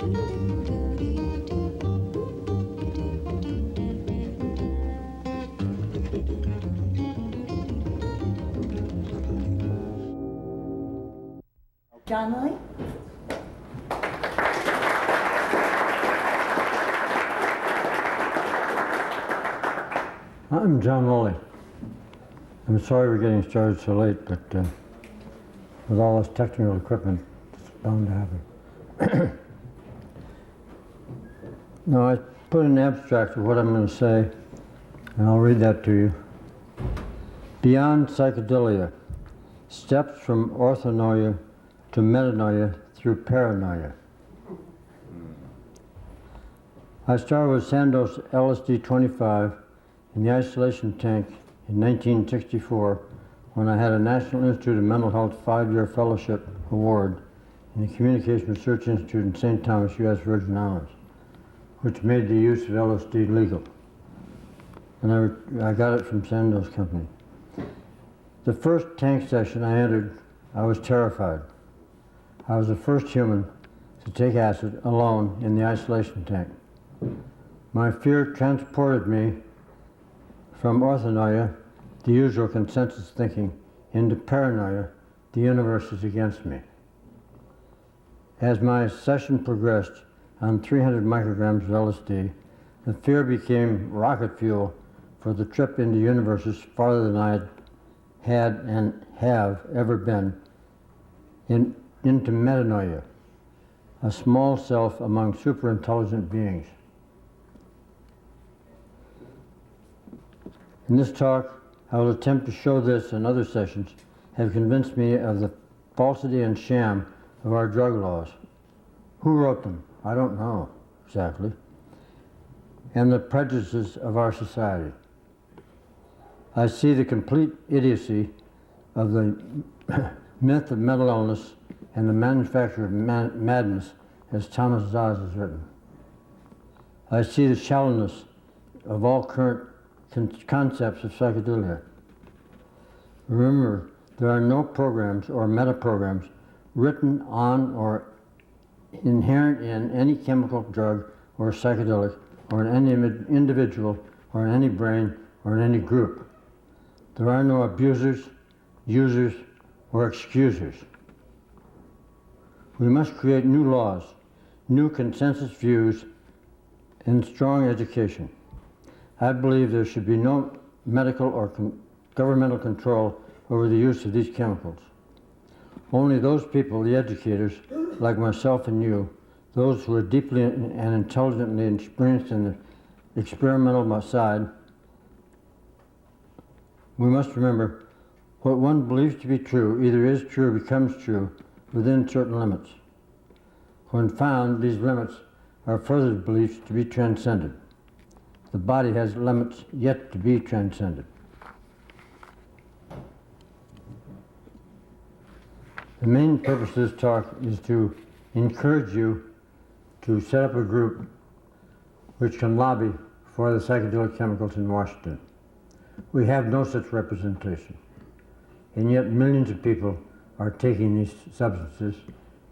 John Lilly? I'm John Lilly. I'm sorry we're getting started so late, but with all this technical equipment, it's bound to happen. Now, I put an abstract of what I'm going to say, and I'll read that to you. Beyond psychedelia, steps from orthonoia to metanoia through paranoia. I started with Sandoz LSD 25 in the isolation tank in 1964 when I had a National Institute of Mental Health 5-year fellowship award in the Communication Research Institute in St. Thomas, U.S. Virgin Islands, which made the use of LSD legal. And I got it from Sandoz Company. The first tank session I entered, I was terrified. I was the first human to take acid alone in the isolation tank. My fear transported me from orthonoia, the usual consensus thinking, into paranoia, the universe is against me. As my session progressed on 300 micrograms of LSD, the fear became rocket fuel for the trip into universes farther than I had and have ever been, into metanoia, a small self among super-intelligent beings. In this talk, I will attempt to show this and other sessions have convinced me of the falsity and sham of our drug laws. Who wrote them? I don't know exactly. And the prejudices of our society. I see the complete idiocy of the myth of mental illness and the manufacture of madness, as Thomas Zaz has written. I see the shallowness of all current concepts of psychedelia. Remember, there are no programs or meta-programs written on or inherent in any chemical drug or psychedelic or in any individual or in any brain or in any group. There are no abusers, users, or excusers. We must create new laws, new consensus views, and strong education. I believe there should be no medical or governmental control over the use of these chemicals. Only those people, the educators, like myself and you, those who are deeply and intelligently experienced in the experimental side, we must remember what one believes to be true either is true or becomes true within certain limits. When found, these limits are further believed to be transcended. The body has limits yet to be transcended. The main purpose of this talk is to encourage you to set up a group which can lobby for the psychedelic chemicals in Washington. We have no such representation, and yet millions of people are taking these substances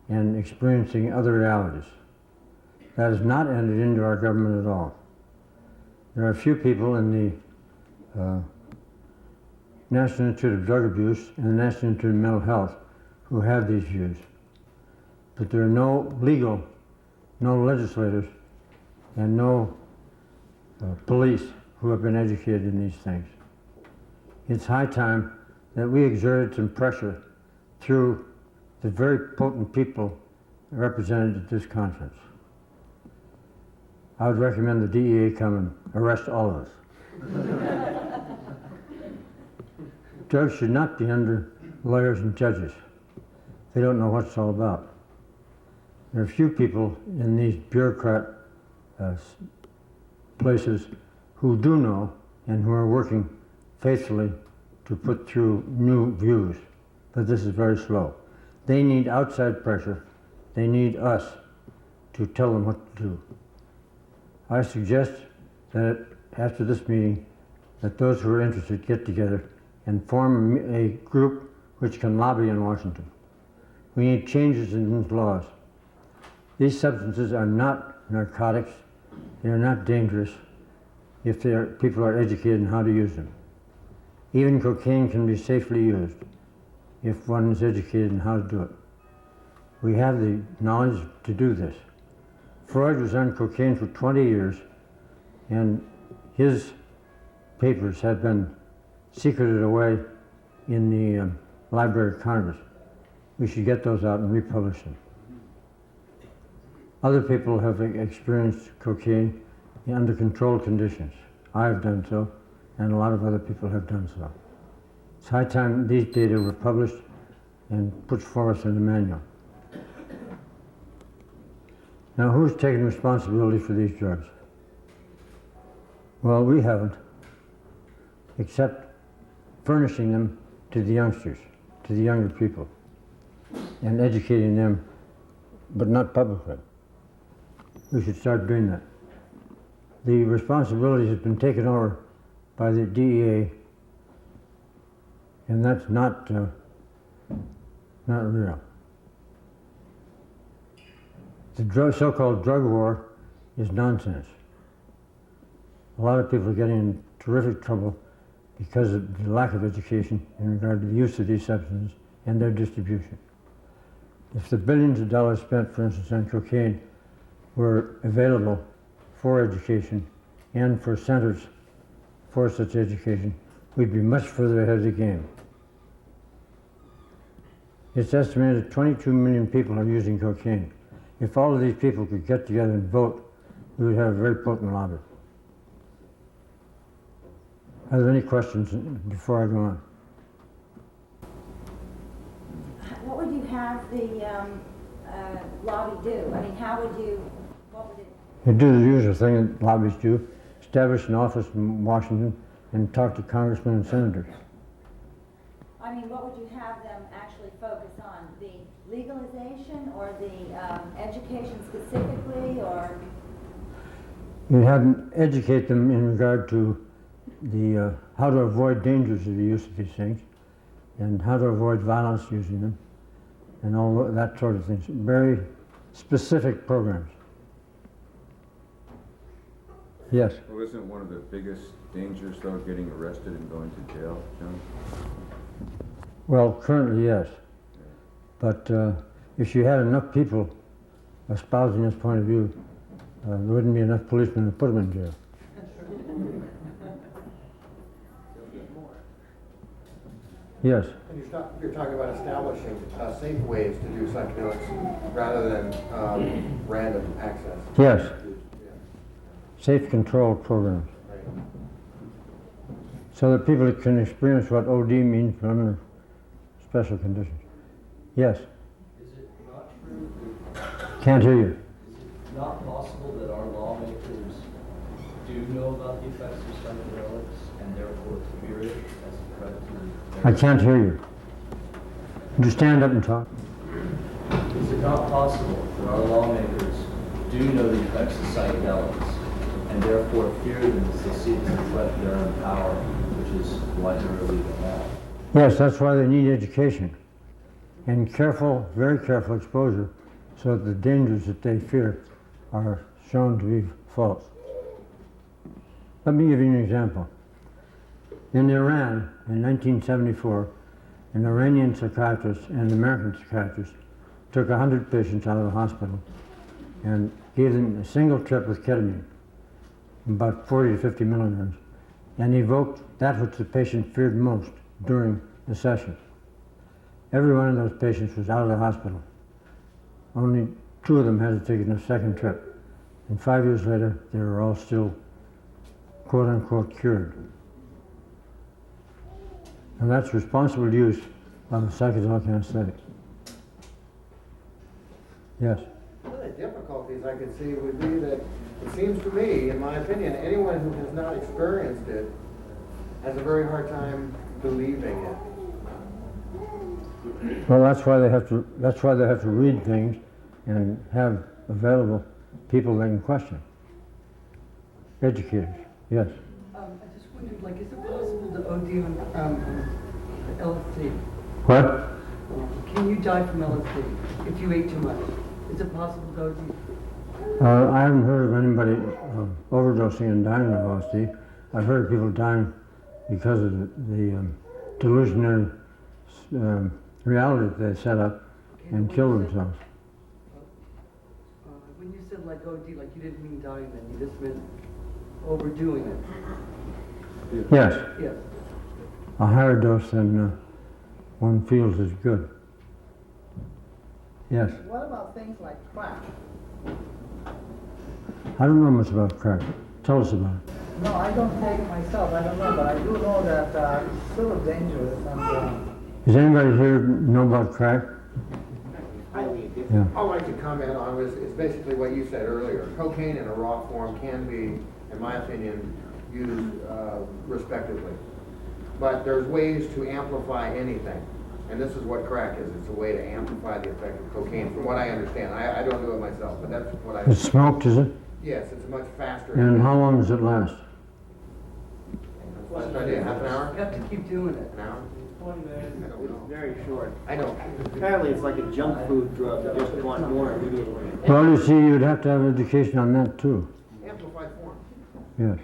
and experiencing other realities. That has not entered into our government at all. There are a few people in the National Institute of Drug Abuse and the National Institute of Mental Health who have these views. But there are no legal, no legislators, and no police who have been educated in these things. It's high time that we exerted some pressure through the very potent people represented at this conference. I would recommend the DEA come and arrest all of us. Drugs should not be under lawyers and judges. They don't know what it's all about. There are few people in these bureaucrat places who do know and who are working faithfully to put through new views, but this is very slow. They need outside pressure. They need us to tell them what to do. I suggest that after this meeting, that those who are interested get together and form a group which can lobby in Washington. We need changes in these laws. These substances are not narcotics. They are not dangerous if people are educated on how to use them. Even cocaine can be safely used if one is educated on how to do it. We have the knowledge to do this. Freud was on cocaine for 20 years, and his papers have been secreted away in the Library of Congress. We should get those out and republish them. Other people have experienced cocaine under controlled conditions. I have done so, and a lot of other people have done so. It's high time these data were published and put forth in the manual. Now, who's taking responsibility for these drugs? Well, we haven't, except furnishing them to the youngsters, to the younger people, and educating them, but not publicly. We should start doing that. The responsibility has been taken over by the DEA, and that's not real. The so-called drug war is nonsense. A lot of people are getting in terrific trouble because of the lack of education in regard to the use of these substances and their distribution. If the billions of dollars spent, for instance, on cocaine were available for education and for centers for such education, we'd be much further ahead of the game. It's estimated that 22 million people are using cocaine. If all of these people could get together and vote, we would have a very potent lobby. Are there any questions before I go on? What would you have the lobby do? I mean, what would it? You do the usual thing that lobbies do, establish an office in Washington and talk to congressmen and senators. I mean, what would you have them actually focus on? The legalization or the education specifically, or? You have them educate them in regard to the how to avoid dangers of the use of these things, and how to avoid violence using them, and all that sort of things. Very specific programs. Yes? Well, isn't one of the biggest dangers, though, getting arrested and going to jail, John? Well, currently, yes. But if you had enough people espousing this point of view, there wouldn't be enough policemen to put them in jail. Yes. And you're talking about establishing safe ways to do psychedelics rather than random access. Yes. Yeah. Safe control programs. Right. So that people can experience what OD means under special conditions. Yes. Is it not true that, Can't hear you. is it not possible that our lawmakers do know about the effects of psychedelics and therefore fear it as a threat to I can't hear you. Would you stand up and talk? Is it not possible that our lawmakers do know the effects of psychedelics and therefore fear them as they see it as a threat to their own power, which is why they're illegal now? Yes, that's why they need education and careful, very careful exposure so that the dangers that they fear are shown to be false. Let me give you an example. In Iran, in 1974, an Iranian psychiatrist and an American psychiatrist took 100 patients out of the hospital and gave them a single trip with ketamine, about 40 to 50 milligrams, and evoked that which the patient feared most during the session. Every one of those patients was out of the hospital. Only 2 of them had to take a second trip. And 5 years later, they were all still, quote unquote, cured. And that's responsible use of a psychedelic anesthetic. Yes? One of the difficulties I could see would be that it seems to me, in my opinion, anyone who has not experienced it has a very hard time believing it. Well, that's why they have to read things and have available people they can question. Educators, yes. I just wondered, like, is it possible to OD on LSD? What? Can you die from LSD if you ate too much? Is it possible to OD? I haven't heard of anybody overdosing and dying of LSD. I've heard of people dying because of the delusionary reality that they set up and kill themselves. When you said like OD, like you didn't mean dying then, you just meant overdoing it. Yes, Yes. a higher dose than one feels is good. Yes. What about things like crack? I don't know much about crack. Tell us about it. No, I don't take it myself, I don't know, but I do know that it's sort of dangerous and Does anybody here know about crack? Yeah. I'd like to comment on is basically what you said earlier. Cocaine in a raw form can be, in my opinion, used respectively. But there's ways to amplify anything. And this is what crack is. It's a way to amplify the effect of cocaine, from what I understand. I don't do it myself, but that's what I... It's smoked, is it? Yes, it's much faster. And how long does it last? What's the idea, half an hour? You have to keep doing it. An hour? I don't It's know. very short. I don't. Apparently, it's like a junk food drug. You just want more immediately. Well, you see, you'd have to have education on that too. Amplified form. Yes.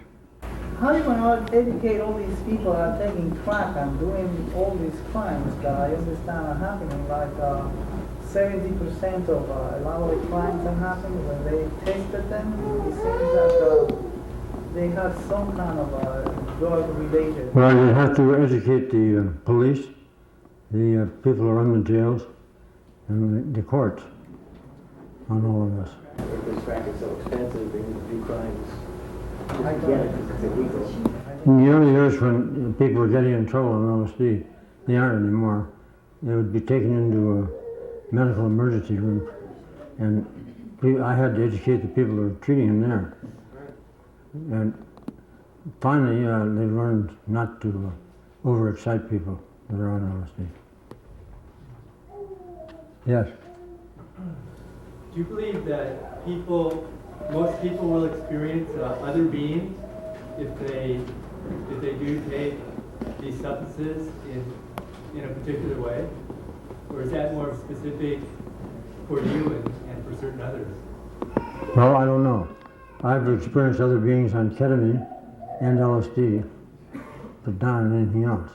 how are you going to educate all these people that are taking crack and doing all these crimes that I understand are happening, like 70% of a lot of the crimes that happen when they tasted them, it seems that they have some kind of drug related. Well, you have to educate the police, the people who run the jails, and the courts on all of this. Because crack is so expensive, they need to do crimes. Just to get it, because it's illegal. In the early years when people were getting in trouble on LSD, they aren't anymore. They would be taken into a medical emergency room, and I had to educate the people who were treating them there. And finally, they learned not to overexcite people that are on LSD. Yes. Do you believe that most people will experience other beings if they do take these substances in a particular way? Or is that more specific for you and for certain others? Well, I don't know. I've experienced other beings on ketamine and LSD, but not on anything else.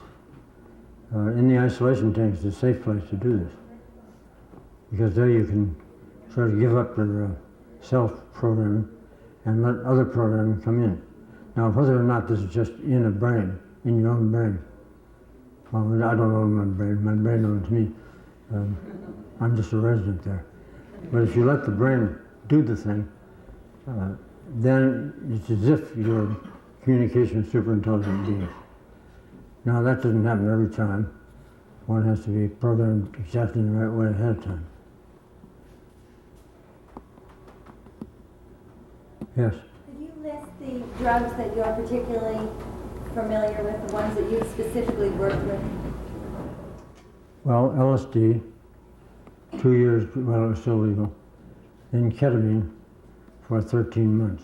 In the isolation tank is a safe place to do this, because there you can sort of give up your self-programming and let other programming come in. Now, whether or not this is just in a brain, in your own brain, well, I don't own my brain owns me. I'm just a resident there. But if you let the brain do the thing, then it's as if you're a communication with super intelligent beings. Now, that doesn't happen every time. One has to be programmed exactly in the right way ahead of time. Yes? Could you list the drugs that you're particularly familiar with, the ones that you've specifically worked with? Well, LSD, 2 years while it was still legal. Then ketamine for 13 months.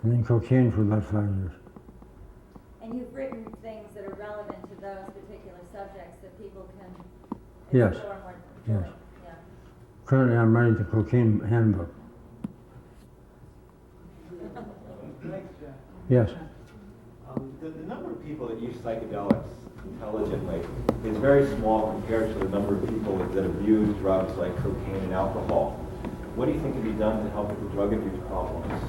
And then cocaine for about 5 years. And you've written things that are relevant to those particular subjects that people can Yes. explore more Yes. fully. Yeah. Currently, I'm writing the cocaine handbook. Yes. The number of people that use psychedelics intelligently is very small compared to the number of people that abuse drugs like cocaine and alcohol. What do you think can be done to help with the drug abuse problems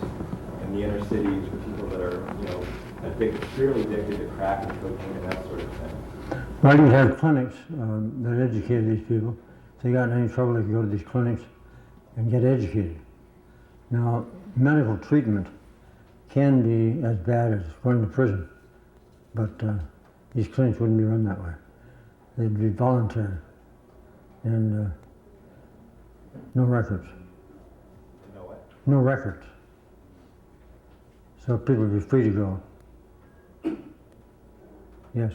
in the inner cities for people that are, severely addicted to crack and cocaine and that sort of thing? Well, you have clinics that educate these people. If they got in any trouble, they could go to these clinics and get educated. Now, medical treatment can be as bad as going to prison, but these clinics wouldn't be run that way. They'd be voluntary and no records. You know what? No records. So people would be free to go. Yes.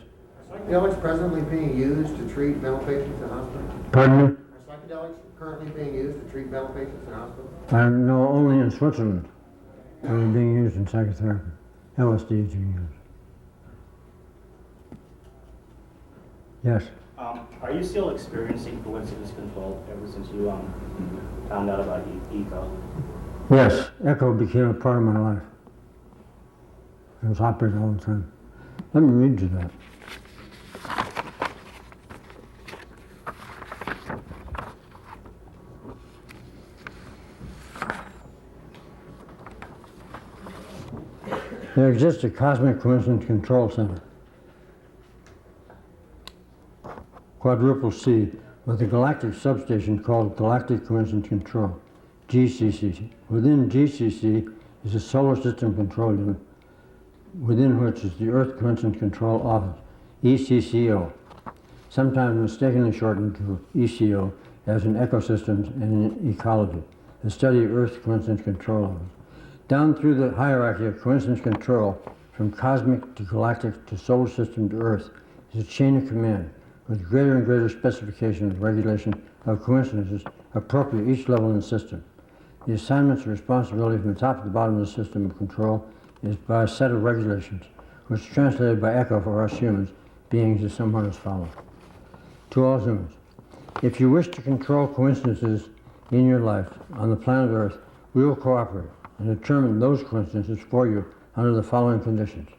Are psychedelics presently being used to treat mental patients in hospitals? Pardon me? Are psychedelics currently being used to treat mental patients in hospitals? I know only in Switzerland are they being used in psychotherapy. LSD is being used. Yes. Are you still experiencing coincidence control ever since you found out about eco? Yes, echo became a part of my life. It was operating all the time. Let me read you that. There exists a cosmic coincidence control center, quadruple C, with a galactic substation called Galactic Coincidence Control, GCC. Within GCC is a solar system control unit, within which is the Earth Coincidence Control Office, ECCO, sometimes mistakenly shortened to ECO, as in ecosystems and in ecology, the study of Earth Coincidence Control Office. Down through the hierarchy of coincidence control, from cosmic to galactic to solar system to Earth, is a chain of command with greater and greater specification and regulation of coincidences appropriate each level in the system. The assignments and responsibility from the top to the bottom of the system of control is by a set of regulations, which translated by echo for us humans beings is somewhat as follows. To all humans, if you wish to control coincidences in your life on the planet Earth, we will cooperate and determine those coincidences for you under the following conditions.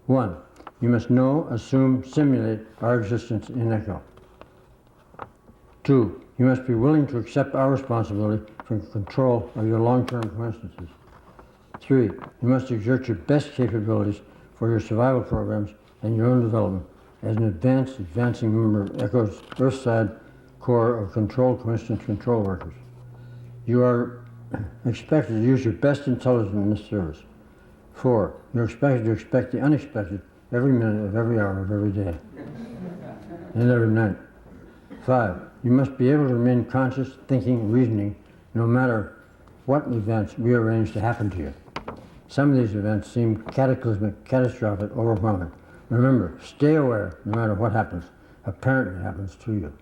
1. You must know, assume, simulate our existence in echo. 2. You must be willing to accept our responsibility for control of your long-term coincidences. 3. You must exert your best capabilities for your survival programs and your own development as an advancing member of ECHO's Earthside Corps of Controlled Coincidence Control Workers. You are expected to use your best intelligence in this service. 4. You're expected to expect the unexpected every minute of every hour of every day and every night. 5. You must be able to remain conscious, thinking, reasoning, no matter what events rearrange to happen to you. Some of these events seem cataclysmic, catastrophic, overwhelming. Remember, stay aware no matter what happens, apparently happens to you.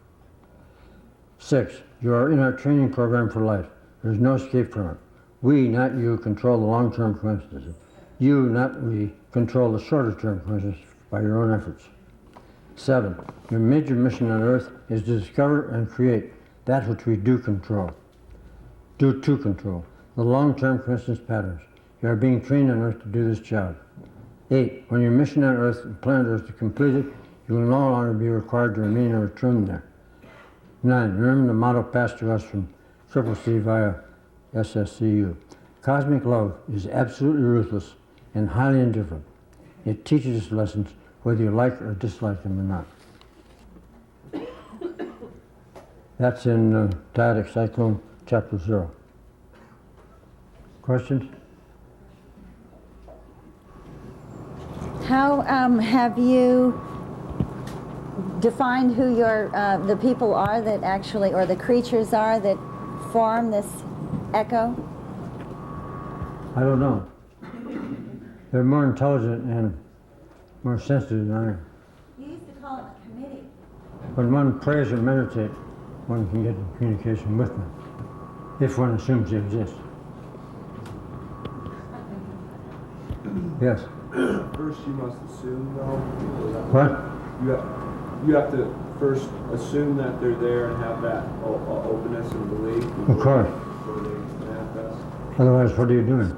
6. You are in our training program for life. There's no escape from it. We, not you, control the long-term coincidences. You, not we, control the shorter-term coincidences by your own efforts. 7. Your major mission on Earth is to discover and create that which we do control. Do to control the long-term coincidence patterns. You are being trained on Earth to do this job. 8. When your mission on Earth, planet Earth, is completed, you will no longer be required to remain or return there. 9. Remember the motto passed to us from Triple C via SSCU. Cosmic love is absolutely ruthless and highly indifferent. It teaches us lessons whether you like or dislike them or not. That's in Dyadic Cyclone, Chapter 0. Questions? How have you defined who the people are that actually, or the creatures are that form this echo? I don't know. They're more intelligent and more sensitive than I am. You used to call them a committee. When one prays or meditates, one can get in communication with them, if one assumes they exist. Yes? First, you must assume, though. What? You have to first assume that they're there and have that openness and belief. Of course. Before they manifest. Otherwise, what are you doing?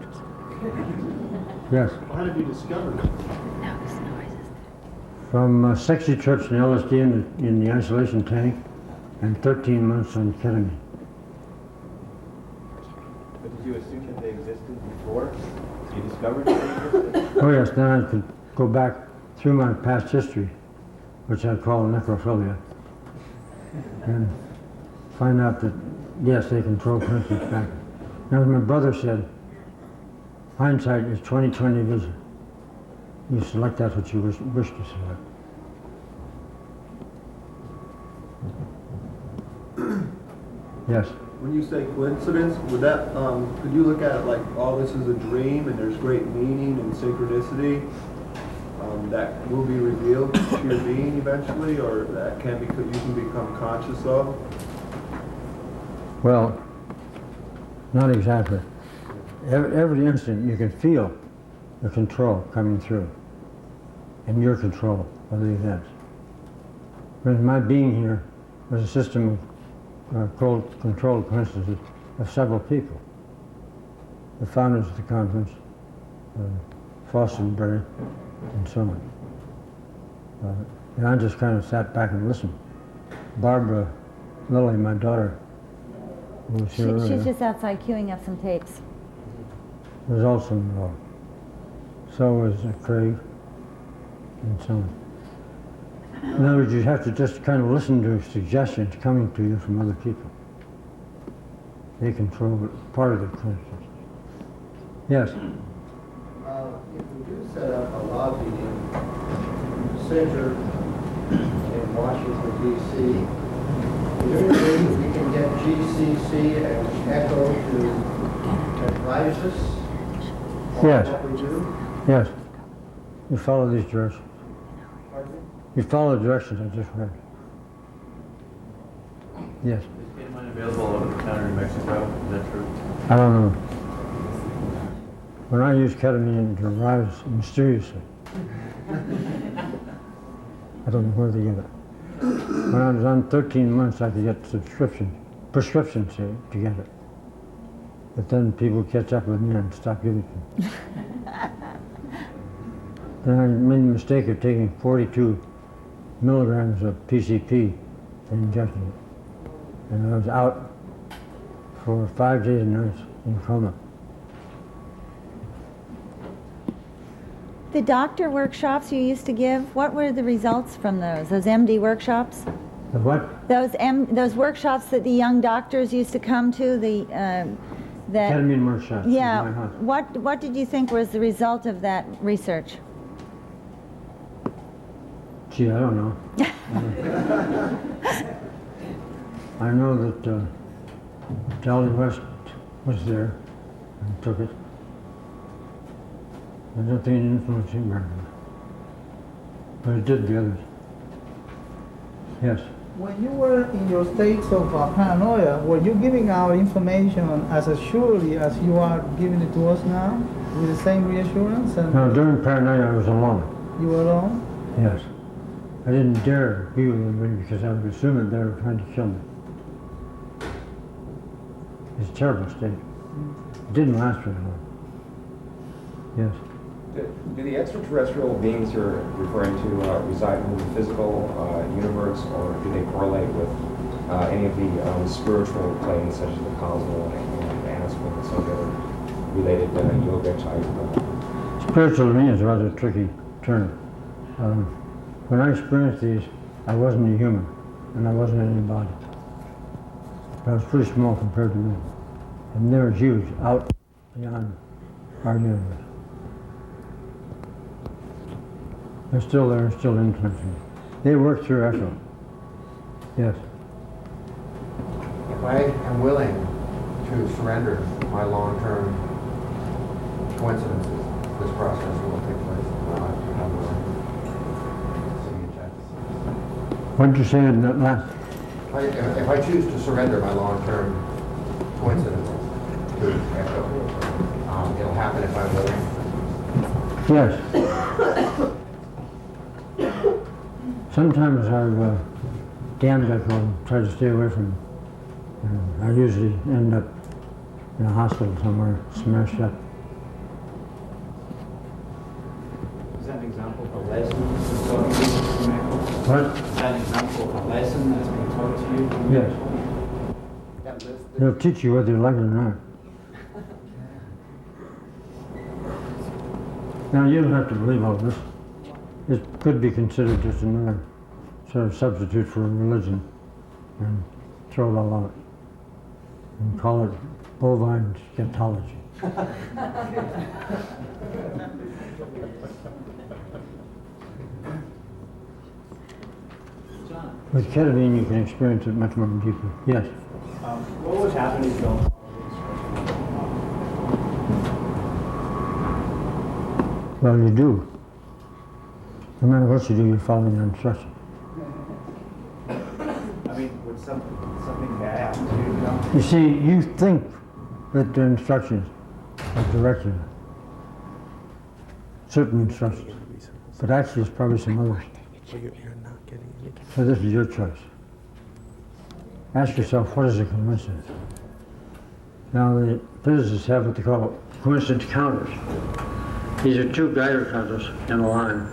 Yes. Well, how did you discover it? From sexy trips and LSD in the isolation tank and 13 months on ketamine. But did you assume that they existed before you discovered that they existed? Oh yes, then I could go back through my past history, which I call necrophilia, and find out that, yes, they control coincidence back. Now, as my brother said, hindsight is 20/20 vision. You select that which you wish to select. Yes. When you say coincidence, would that could you look at it like, oh, this is a dream and there's great meaning and synchronicity that will be revealed to your being eventually, or that you can become conscious of? Well, not exactly. Every instant you can feel the control coming through, and your control of the events. But my being here was a system of controlled coincidences of several people. The founders of the conference, Fosterberry, and so on. And I just kind of sat back and listened. Barbara Lilly, my daughter, who was here earlier, She's just outside queuing up some tapes. was also involved. So was Craig, and so on. In other words, you have to just kind of listen to suggestions coming to you from other people. They control part of the consciousness. Yes? If we do set up a lobbying center in Washington, D.C., is there any way that we can get GCC and ECHO to advise us on Yes. what we do? Yes. You follow these directions. Pardon me? You follow the directions I just read. Yes. Is ketamine available over the counter in Mexico? Is that true? I don't know. When I use ketamine, it arrives mysteriously. I don't know where they get it. When I was on 13 months, I could get prescriptions to get it. But then people catch up with me and stop giving it to me. Then I made the mistake of taking 42 milligrams of PCP and injecting it. And I was out for 5 days and nights in coma. The doctor workshops you used to give, what were the results from those MD workshops? The what? Those workshops that the young doctors used to come to, that Ketamine workshops. in yeah. my house. What did you think was the result of that research? Gee, I don't know. I know that Dolly West was there and took it. I don't think it influenced him very much. But it did the others. Yes. When you were in your states of paranoia, were you giving out information as surely as you are giving it to us now, with the same reassurance? And No, during Paranoia I was alone. you were alone? Yes. I didn't dare be with anybody because I was assuming they were trying to kill me. It's a terrible state. It didn't last very long. Yes. Do the extraterrestrial beings you're referring to reside in the physical universe, or do they correlate with any of the spiritual planes, such as the cosmos and astral and some of the other related yoga type? Spiritual to me is a rather tricky term. When I experienced these, I wasn't a human, and I wasn't in any body. I was pretty small compared to them. And they were huge, out beyond our universe. They're still there, still influencing. They work through echo. Yes. If I am willing to surrender my long-term coincidences, this process will take place in my life. I'm willing to see and check. What did you say in that last? If I choose to surrender my long-term coincidences to echo, it'll happen if I'm willing. Yes. Sometimes I've damned echo and tried to stay away from it. I usually end up in a hospital somewhere, smashed up. Is that an example of a lesson that's taught to you from Echo? What? Is that an example of a lesson that's been taught to you from Yes. They'll teach you whether you like it or not. Now, you don't have to believe all this. It could be considered just another sort of substitute for a religion, and throw it all out and call it bovine scatology. With ketamine, you can experience it much more deeply. Yes. What would happen if you don't Well, you do. No matter what you do, you're following the instructions. I mean, would something bad happen to you, you know? You see, you think that the instructions are directed, certain instructions, but actually it's probably some others. You're not getting any. So this is your choice. Ask yourself, what is a coincidence? Now the physicists have what they call coincidence counters. These are two Geiger counters in a line,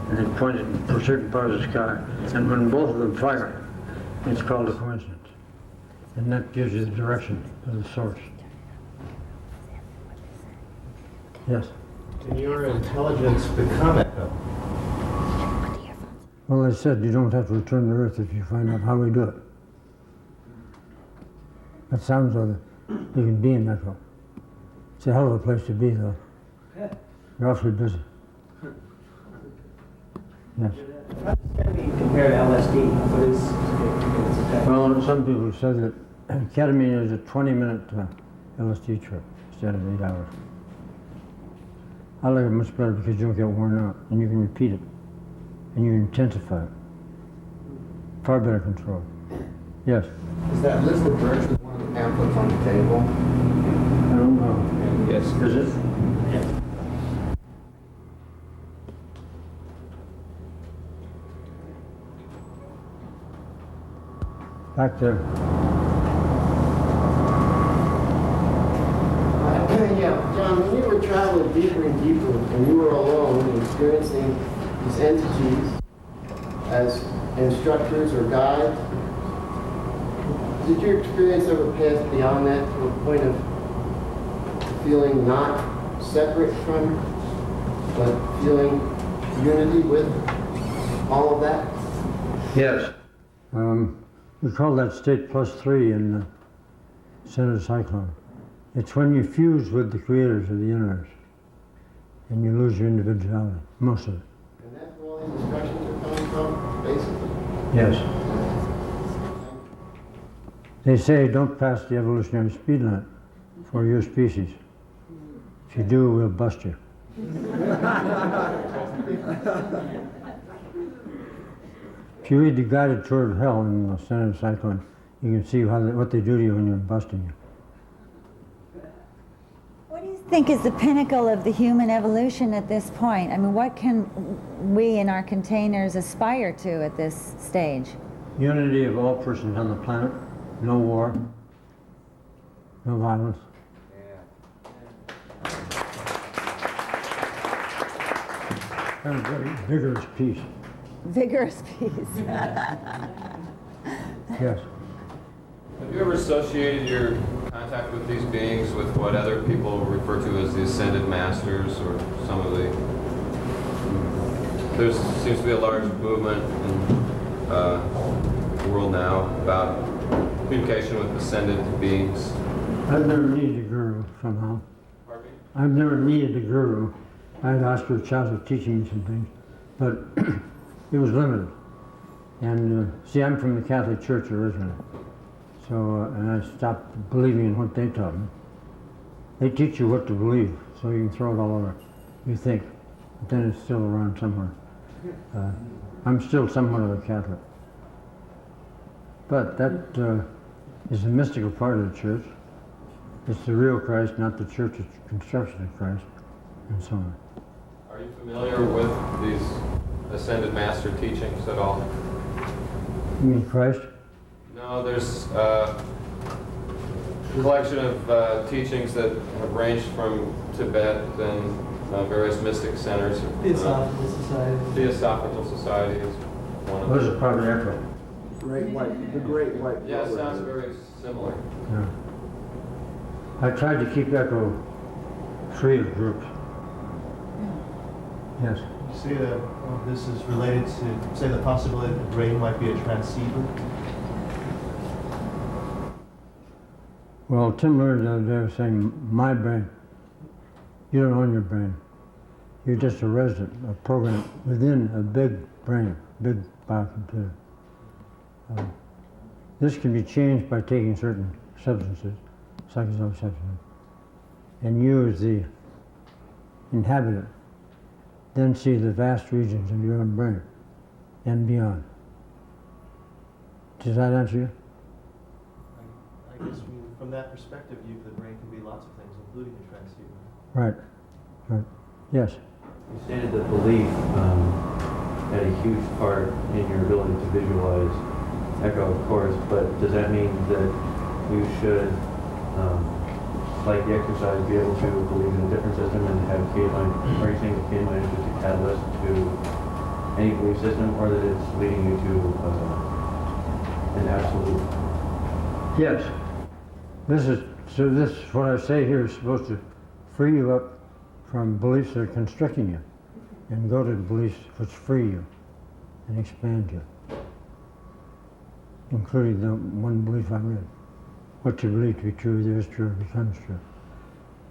and they point it for a certain part of the sky. And when both of them fire, it's called a coincidence. And that gives you the direction of the source. Yes? Can your intelligence become echo? Well, I said you don't have to return to Earth if you find out how we do it. That sounds like you can be in Echo. It's a hell of a place to be, though. You're awfully busy. Yes. How does ketamine compare to LSD? What is its effect? Well, some people said that ketamine is a 20-minute LSD trip instead of 8 hours. I like it much better because you don't get worn out, and you can repeat it, and you intensify it. Far better control. Yes? Is that list of birds with one of the pamphlets on the table? I don't know. Yes. Is it? Yes. Back there. Yeah, John, when you were traveling deeper and deeper, and you were alone and experiencing these entities as instructors or guides, did your experience ever pass beyond that to a point of feeling not separate from, but feeling unity with all of that? Yes. We call that state +3 in the center cyclone. It's when you fuse with the creators of the universe and you lose your individuality, most of it. And that's where all these instructions are coming from, basically? Yes. They say don't pass the evolutionary speed limit for your species. If you do, we'll bust you. If you read the guided tour of hell in the center cyclone, you can see what they do to you when you're busting you. What do you think is the pinnacle of the human evolution at this point? I mean, what can we in our containers aspire to at this stage? Unity of all persons on the planet, no war, no violence. And a very vigorous peace. Vigorous peace. Yes. Have you ever associated your contact with these beings with what other people refer to as the ascended masters, or some of the... There seems to be a large movement in the world now about communication with ascended beings. I've never needed a guru somehow. Pardon me? I've never needed a guru. I had Oscar Chazzo teaching me some things, but it was limited. And see, I'm from the Catholic Church originally. So, and I stopped believing in what they taught me. They teach you what to believe, so you can throw it all over. You think, but then it's still around somewhere. I'm still somewhat of a Catholic. But that is the mystical part of the church. It's the real Christ, not the church's construction of Christ, and so on. Are you familiar with these ascended master teachings at all? You mean Christ? No, there's a collection of teachings that have ranged from Tibet and various mystic centers. Theosophical Society. Theosophical Society is one of them. Those are part of Echo. The Great White. Yeah, it sounds very similar. Yeah. I tried to keep Echo free of groups. Yes. You say that this is related to, say, the possibility that the brain might be a transceiver? Well, Tim Leary the other day was saying, my brain, you don't own your brain. You're just a resident, a program within a big brain, big biocomputer. This can be changed by taking certain substances, psychedelic substances, and you as the inhabitant then see the vast regions of your own brain and beyond. Does that answer you? I guess from that perspective, the brain can be lots of things, including a transceiver. Right. Right. Yes. You stated the belief that a huge part in your ability to visualize echo, of course, but does that mean that you should, like the exercise, be able to believe in a different system and have ketamine? Are you saying that ketamine is just a catalyst to any belief system, or that it's leading you to an absolute? Yes. This what I say here is supposed to free you up from beliefs that are constricting you, and go to the beliefs which free you and expand you, including the one belief I read. What you believe to be true, either is true or becomes true.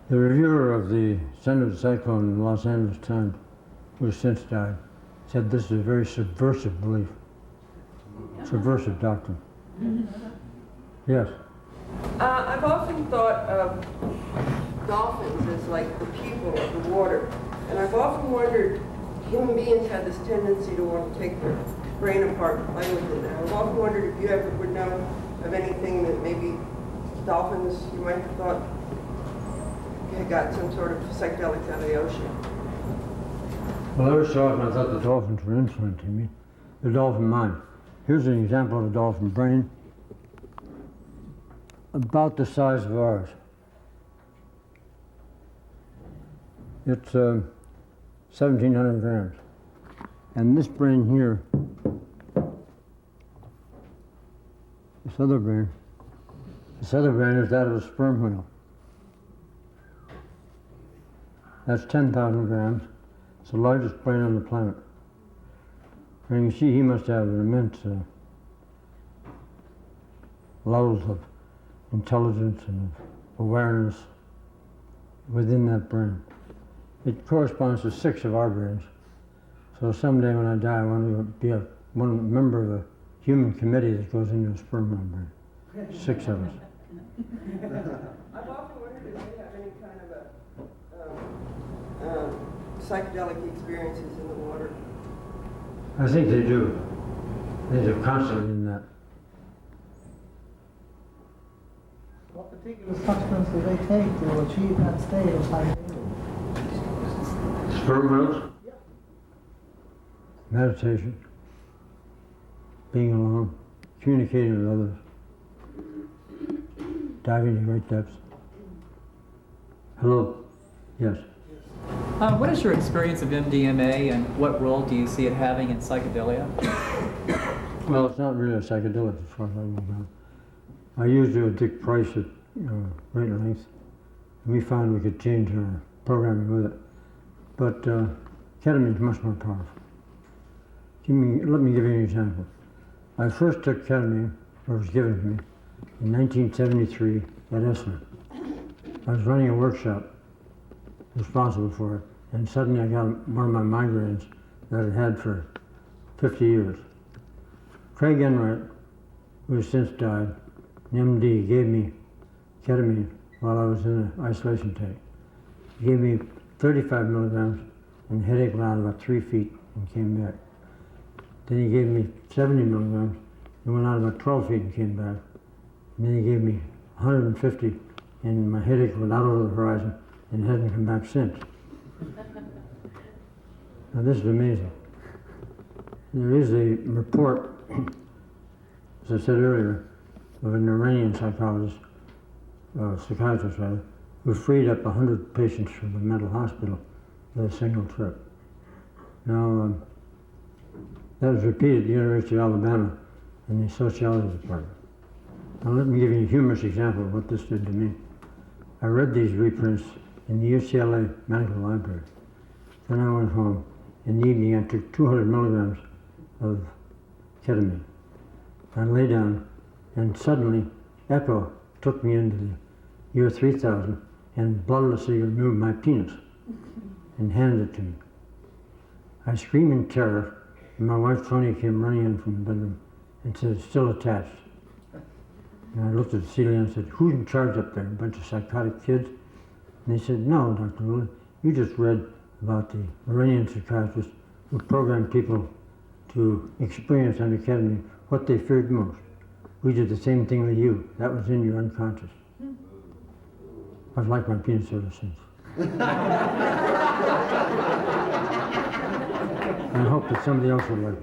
The reviewer of the Stanford Cyclone in the Los Angeles Times, who has since died, said this is a very subversive belief, subversive doctrine. Yes. I've often thought of dolphins as like the people of the water. And I've often wondered, human beings have this tendency to want to take their brain apart and play with it. And I've often wondered if you ever would know of anything that maybe dolphins, you might have thought, had got some sort of psychedelics out of the ocean. Well, every so often I thought the dolphins were influencing me, the dolphin mind. Here's an example of a dolphin brain, about the size of ours. It's 1,700 grams. And this brain here, this other brain is that of a sperm whale. That's 10,000 grams. It's the largest brain on the planet. And you see he must have an immense levels of intelligence and awareness within that brain. It corresponds to 6 of our brains. So someday when I die, I want to be one member of a human committee that goes into a sperm whale brain. 6 of us. I've often wondered if you have any kind of psychedelic experiences in the water. I think they do. They're constantly in that. What particular substance do they take to achieve that state of psychedelic? Sperm whales? Yeah. Meditation. Being alone. Communicating with others. Diving into great depths. Hello? Yes. What is your experience of MDMA, and what role do you see it having in psychedelia? Well, it's not really a psychedelic as far as I know. I used it with Dick Price at great length, and we found we could change our programming with it. But ketamine is much more powerful. Let me give you an example. I first took ketamine, or was given to me, in 1973 at Esalen. I was running a workshop, responsible for it, and suddenly I got one of my migraines that I'd had for 50 years. Craig Enright, who has since died, an MD, gave me ketamine while I was in an isolation tank. He gave me 35 milligrams, and the headache went out about 3 feet and came back. Then he gave me 70 milligrams, and went out about 12 feet and came back. And then he gave me 150, and my headache went out over the horizon and hasn't come back since. Now this is amazing. There is a report, as I said earlier, of an Iranian psychiatrist rather, who freed up 100 patients from the mental hospital with a single trip. Now, that was repeated at the University of Alabama in the sociology department. Now let me give you a humorous example of what this did to me. I read these reprints in the UCLA Medical Library. Then I went home. In the evening, I took 200 milligrams of ketamine. I lay down, and suddenly, Echo took me into the year 3000 and bloodlessly removed my penis and handed it to me. I screamed in terror, and my wife Tony came running in from the bedroom and said, "It's still attached." And I looked at the ceiling and said, "Who's in charge up there? A bunch of psychotic kids?" And they said, "No, Dr. Lilly, you just read about the Iranian psychiatrist who programmed people to experience under ketamine what they feared most. We did the same thing with you. That was in your unconscious." I've liked my penis ever since. I and hope that somebody else will like it.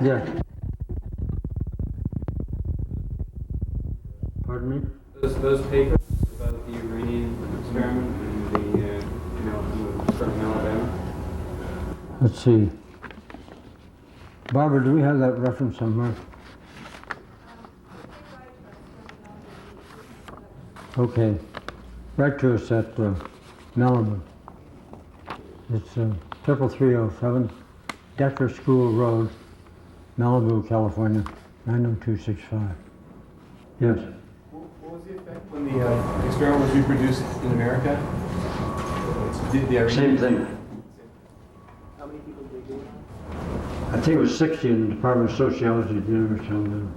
Yeah. Pardon me? Those papers about the uranium experiment and the, certain amount of them. Let's see. Barbara, do we have that reference somewhere? Okay. Write to us at Malibu. It's 33307 Decker School Road, Malibu, California, 90265. Yes. What was the effect when the experiment was reproduced in America? Did they Same thing. How many people did they do it on? I think it was 60 in the Department of Sociology at the University of Alabama.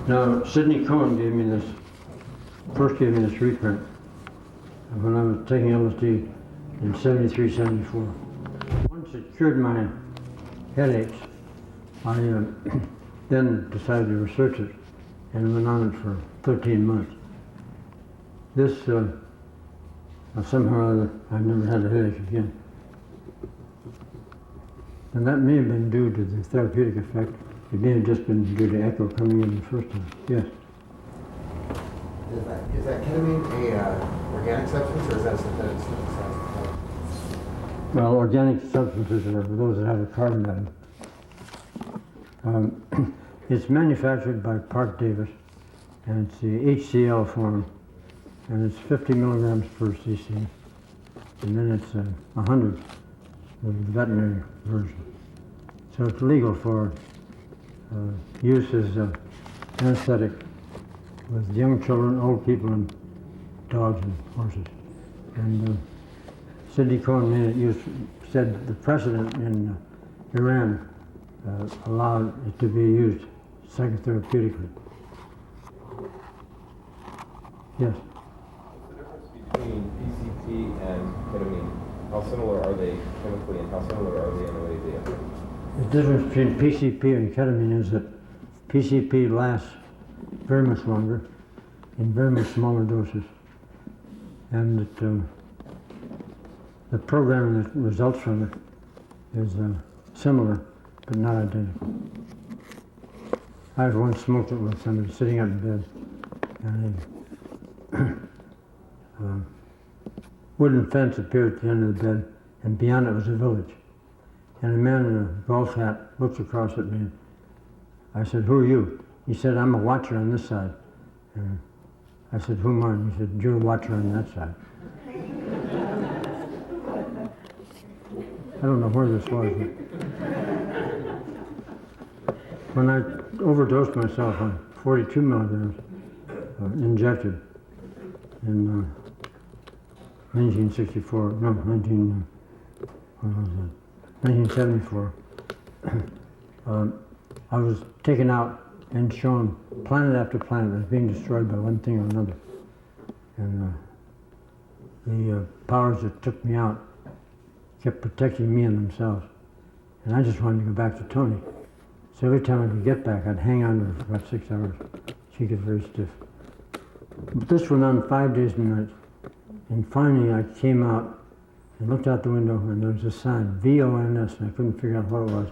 Now, Sidney Cohen first gave me this reprint when I was taking LSD in 73, 74. Once it cured my headaches, I then decided to research it and went on it for 13 months. This, somehow or other, I never had a headache again. And that may have been due to the therapeutic effect. It may have just been due to echo coming in the first time. Yes. Is that ketamine a organic substance, or is that a synthetic substance? Well, organic substances are those that have a carbon atom. It's manufactured by Park Davis, and it's the HCl form, and it's 50 milligrams per cc, and then it's 100, the veterinary version. So it's legal for use as anesthetic with young children, old people, and dogs and horses. And Sidney Cohen made it said the precedent in Iran allowed it to be used psychotherapeutically. Yes? What's the difference between PCP and ketamine? How similar are they chemically, and how similar are they in the way they affect? The difference between PCP and ketamine is that PCP lasts very much longer in very much smaller doses, and that the program that results from it is similar but not identical. I've once smoked it with somebody sitting up in bed, and a wooden fence appeared at the end of the bed, and beyond it was a village. And a man in a golf hat looks across at me. I said, "Who are you?" He said, "I'm a watcher on this side." And I said, "Who am I?" He said, "You're a watcher on that side." I don't know where this was, but when I overdosed myself on 42 milligrams injected in 1974, I was taken out and shown planet after planet as being destroyed by one thing or another. And the powers that took me out kept protecting me and themselves. And I just wanted to go back to Tony. So every time I could get back, I'd hang on to her for about 6 hours. She'd get very stiff. But this went on 5 days and nights. And finally I came out and looked out the window, and there was a sign, VONS, and I couldn't figure out what it was.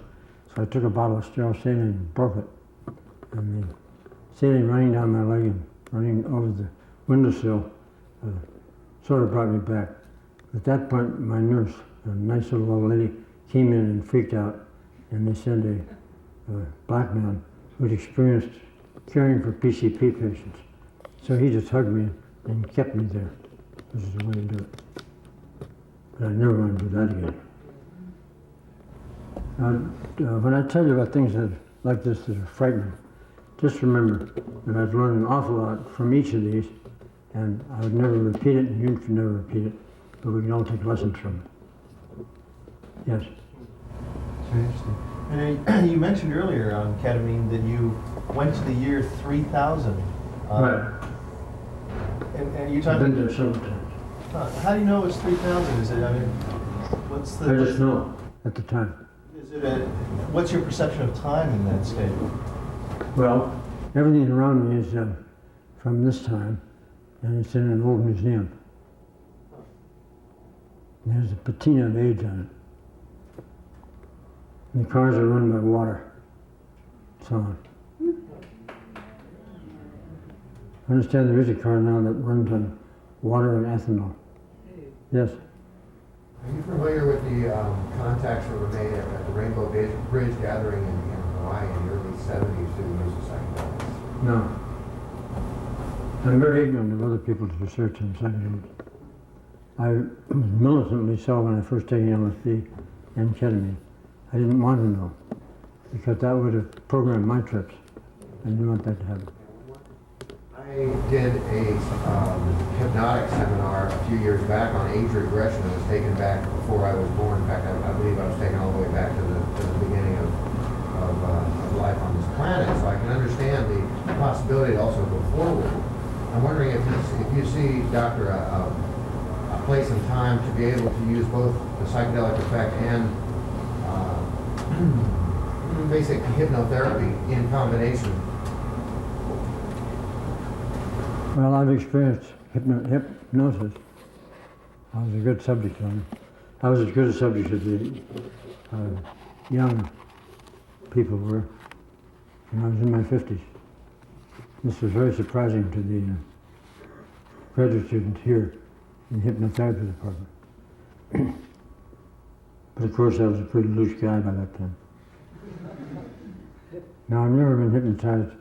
So I took a bottle of sterile saline and broke it. And the saline running down my leg and running over the windowsill sort of brought me back. At that point, my nurse, a nice little old lady, came in and freaked out, and they sent a black man who'd experienced caring for PCP patients. So he just hugged me and kept me there. This is the way to do it. But I never want to do that again. When I tell you about things like this that are frightening, just remember that I've learned an awful lot from each of these, and I would never repeat it, and you should never repeat it, but we can all take lessons from it. Yes? Very interesting. And you mentioned earlier on ketamine that you went to the year 3000. Right. And you I've talked. been there several times. How do you know it's 3000? Is it? I mean, what's the? I just know at the time. Is it what's your perception of time in that state? Well, everything around me is from this time, and it's in an old museum. There's a patina of age on it. And the cars are run by water. So on. I understand there is a car now that runs on water and ethanol. Yes. Are you familiar with the contacts that were made at the Rainbow Bridge gathering in Hawaii in the early 70s through the use of psychedelics? No. I'm very ignorant of other people's research on psychedelics. I militantly saw when I first taken LSD and ketamine. I didn't want to know, because that would have programmed my trips. I didn't want that to happen. I did a hypnotic seminar a few years back on age regression. It was taken back before I was born. In fact, I believe I was taken all the way back to the beginning of life on this planet. So I can understand the possibility to also go forward. I'm wondering if you see, Doctor, a place and time to be able to use both the psychedelic effect and basic hypnotherapy in combination. Well, I've experienced hypnosis. I was a good subject on it. I was as good a subject as the young people were when I was in my 50s. This was very surprising to the graduate students here in the hypnotherapy department. But of course I was a pretty loose guy by that time. Now I've never been hypnotized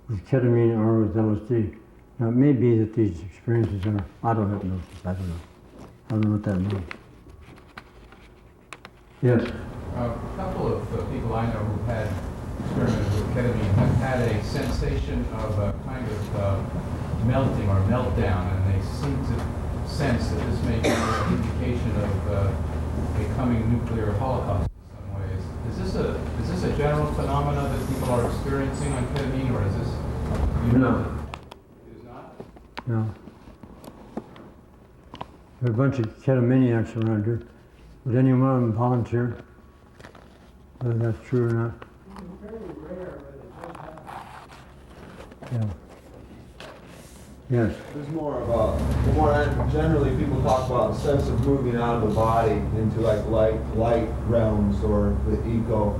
with ketamine or with LSD. Now, it may be that these experiences are auto-hypnosis. I don't know. I don't know what that means. Yes? A couple of people I know who've had experimented with ketamine have had a sensation of a kind of melting or meltdown, and they seem to sense that this may be an indication of a coming nuclear holocaust in some ways. Is this a general phenomenon that people are experiencing on ketamine, or is this... No. No. There are a bunch of ketamaniacs around here. Would any one of them volunteer? Whether that's true or not? Very rare, but it does happen. Yeah. Yes. There's more about, generally people talk about a sense of moving out of the body into like light realms or the ego,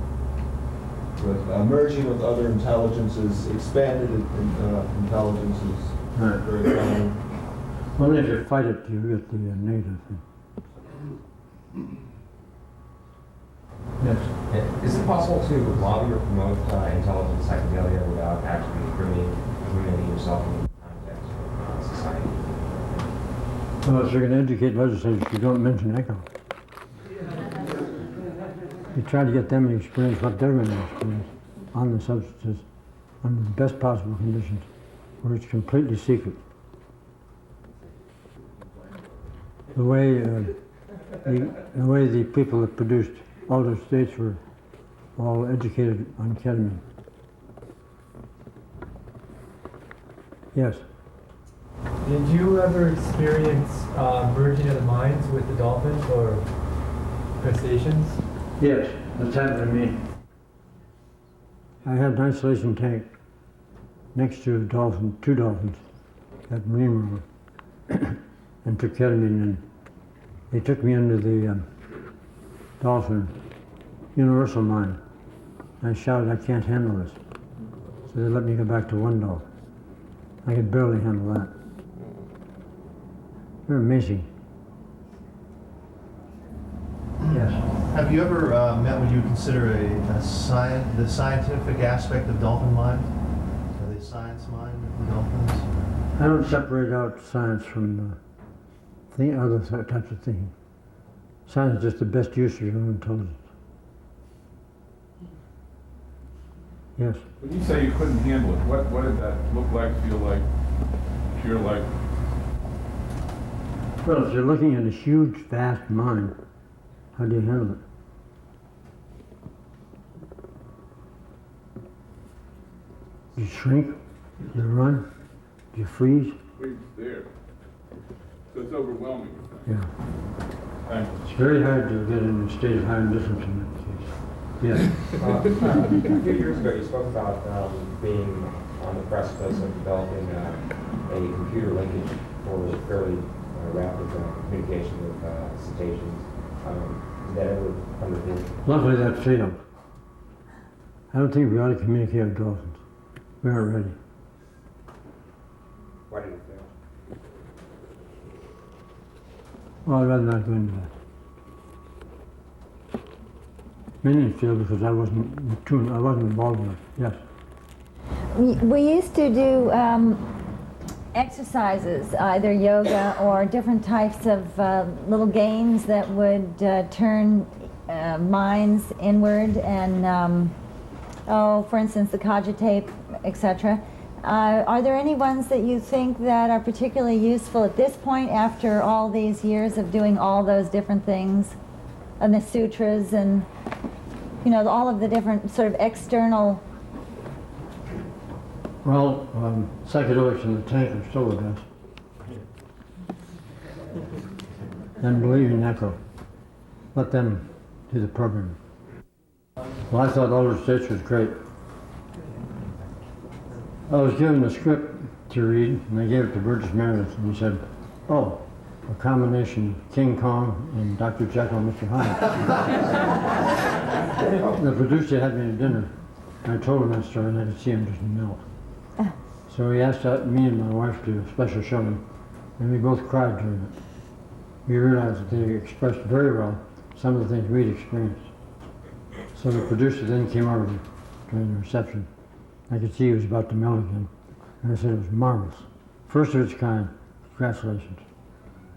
with merging with other intelligences, expanded intelligences. Right. Only if you fight it, you get the negative thing. Yes. Is it possible to lobby or promote intelligent psychedelia without actually ruining yourself in the context of society? Well, if you're going to educate legislators, you don't mention echo. You try to get them to experience what they're going to experience on the substances under the best possible conditions, where it's completely secret. The way the people that produced altered states were all educated on ketamine. Yes. Did you ever experience merging of the minds with the dolphins or crustaceans? Yes, that's happened to me. I had an isolation tank next to a dolphin, 2 dolphins, at Marine World, and took ketamine, and they took me into the dolphin universal mind. I shouted, "I can't handle this." So they let me go back to 1 dolphin. I could barely handle that. They're amazing. Yes. Have you ever met what you would consider the scientific aspect of dolphin mind? Are they science mind, the dolphins? I don't separate out science from other types of thinking. Science is just the best use of your own intelligence. Yes? When you say you couldn't handle it, what did that look like, feel like, appear like? Well, if you're looking at a huge, vast mind, how do you handle it? Do you shrink? Do you run? Do you freeze? Freeze there. So it's overwhelming. Yeah. Thank you. It's very hard to get in a state of high indifference in that case. Yes. A few years ago, you spoke about being on the precipice of developing a computer linkage for fairly rapid communication with cetaceans. Did that ever come to fruition? Luckily that failed. I don't think we ought to communicate with dolphins. We aren't ready. Why did it fail? Well, I'd rather not go into that. Mainly feel because I wasn't involved in it. Yes. We used to do exercises, either yoga or different types of little games that would turn minds inward and, for instance, the cogitate, etc. Are there any ones that you think that are particularly useful at this point after all these years of doing all those different things, and the sutras and, you know, all of the different sort of external? Well, psychedelics in the tank are still the best. And believe in echo. Let them do the programming. Well, I thought Altered States was great. I was given a script to read, and I gave it to Burgess Meredith, and he said, "Oh, a combination of King Kong and Dr. Jekyll and Mr. Hyde." The producer had me to dinner, and I told him that story, and I could see him just melt. So he asked me and my wife to do a special showing, and we both cried during it. We realized that they expressed very well some of the things we'd experienced. So the producer then came over during the reception. I could see he was about to melt again, and I said it was marvelous. First of its kind. Congratulations.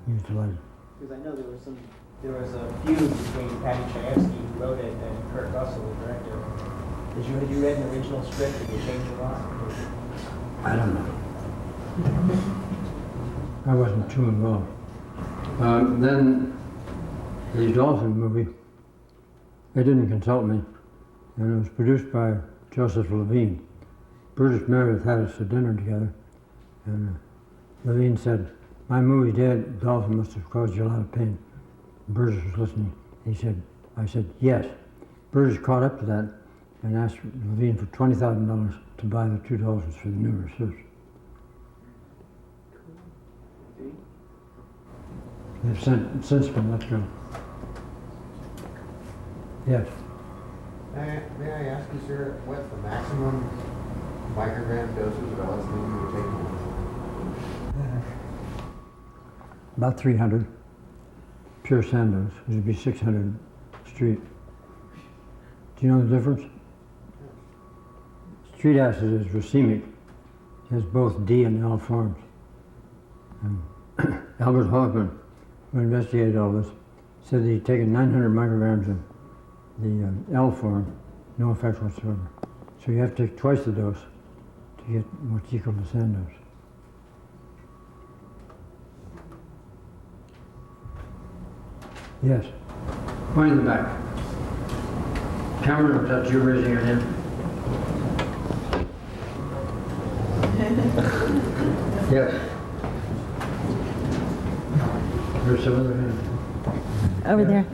He was delighted. Because I know there was a feud between Patty Chayefsky, who wrote it, and Kurt Russell, the director. Had you read an original script? Did you change it a lot? I don't know. I wasn't too involved. Then the Dolphin movie, they didn't consult me, and it was produced by Joseph Levine. Burgess Meredith had us to dinner together, and Levine said, "My movie, Dead Dolphin, must have caused you a lot of pain." And Burgess was listening. I said, "Yes." Burgess caught up to that and asked Levine for $20,000 to buy the 2 dolphins for the new research. They've since been let go. Yes. May I ask you, sir, what's the maximum microgram dosage of LSD you would take? About 300 pure Sandoz, which would be 600 street. Do you know the difference? Street acid is racemic. It has both D and L forms. And Albert Hoffman, who investigated all this, said that he'd taken 900 micrograms of the L form, no effect whatsoever. So you have to take twice the dose to get what's equal to Sandoz. Yes. Point in the back. Cameron, that's you raising your hand. Yes. There's some other hand. Over there.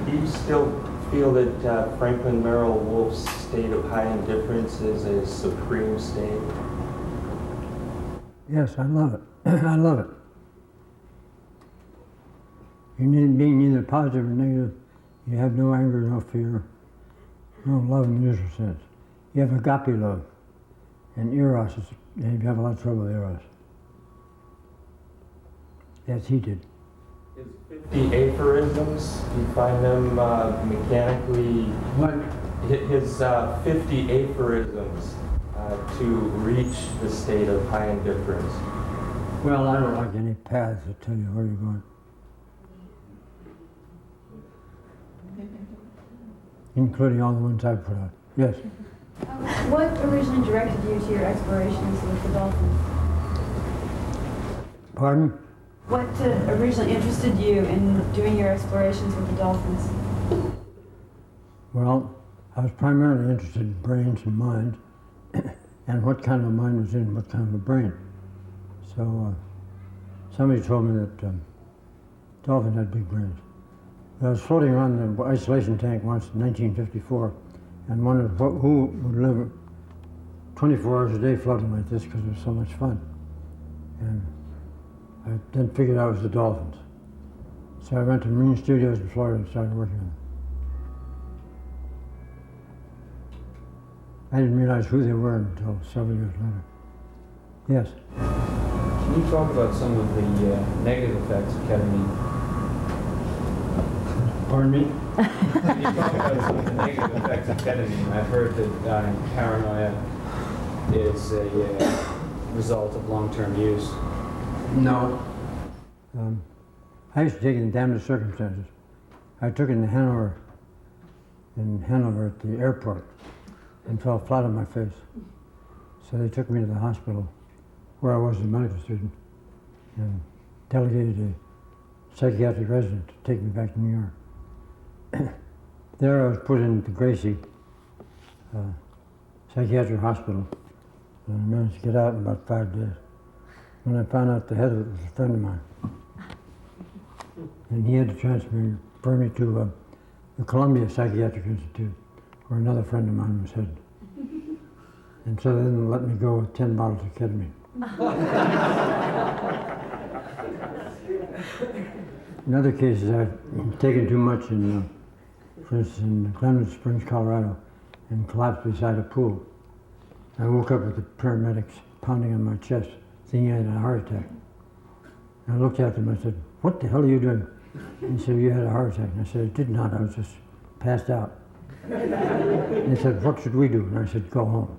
Do you still feel that Franklin Merrill Wolf's state of high indifference is a supreme state? Yes, I love it. I love it. You need being neither positive or negative. You have no anger, no fear, no love in the usual sense. You have agape love. And eros, you have a lot of trouble with eros. Yes, he did. His 50 aphorisms, do you find them mechanically... What? His 50 aphorisms to reach the state of high indifference. Well, I don't like any paths that tell you where you're going. Including all the ones I put out. Yes? What originally directed you to your explorations with the dolphins? Pardon? What originally interested you in doing your explorations with the dolphins? Well, I was primarily interested in brains and minds, and what kind of a mind was in what kind of a brain. So somebody told me that dolphins had big brains. I was floating around the isolation tank once in 1954 and wondered who would live 24 hours a day floating like this because it was so much fun. And I then figured out it was the dolphins. So I went to Marine Studios in Florida and started working on I didn't realize who they were until several years later. Yes. Can you talk about some of the negative effects of ketamine? Pardon me? Can you talk about some of the negative effects of ketamine? I've heard that paranoia is a result of long-term use. No. I used to take it in damned circumstances. I took it in Hanover at the airport, and fell flat on my face. So they took me to the hospital where I was a medical student and delegated a psychiatric resident to take me back to New York. There I was put into Gracie Psychiatric Hospital, and I managed to get out in about 5 days. When I found out the head of it was a friend of mine, and he had to transfer me to the Columbia Psychiatric Institute, where another friend of mine was head. And so they didn't let me go with 10 bottles of ketamine. In other cases, I've taken too much in, for instance, in Glenwood Springs, Colorado, and collapsed beside a pool. I woke up with the paramedics pounding on my chest, thinking I had a heart attack. And I looked at them and I said, "What the hell are you doing?" And he said, "You had a heart attack." And I said, "I did not, I was just passed out." And they said, "What should we do?" And I said, "Go home."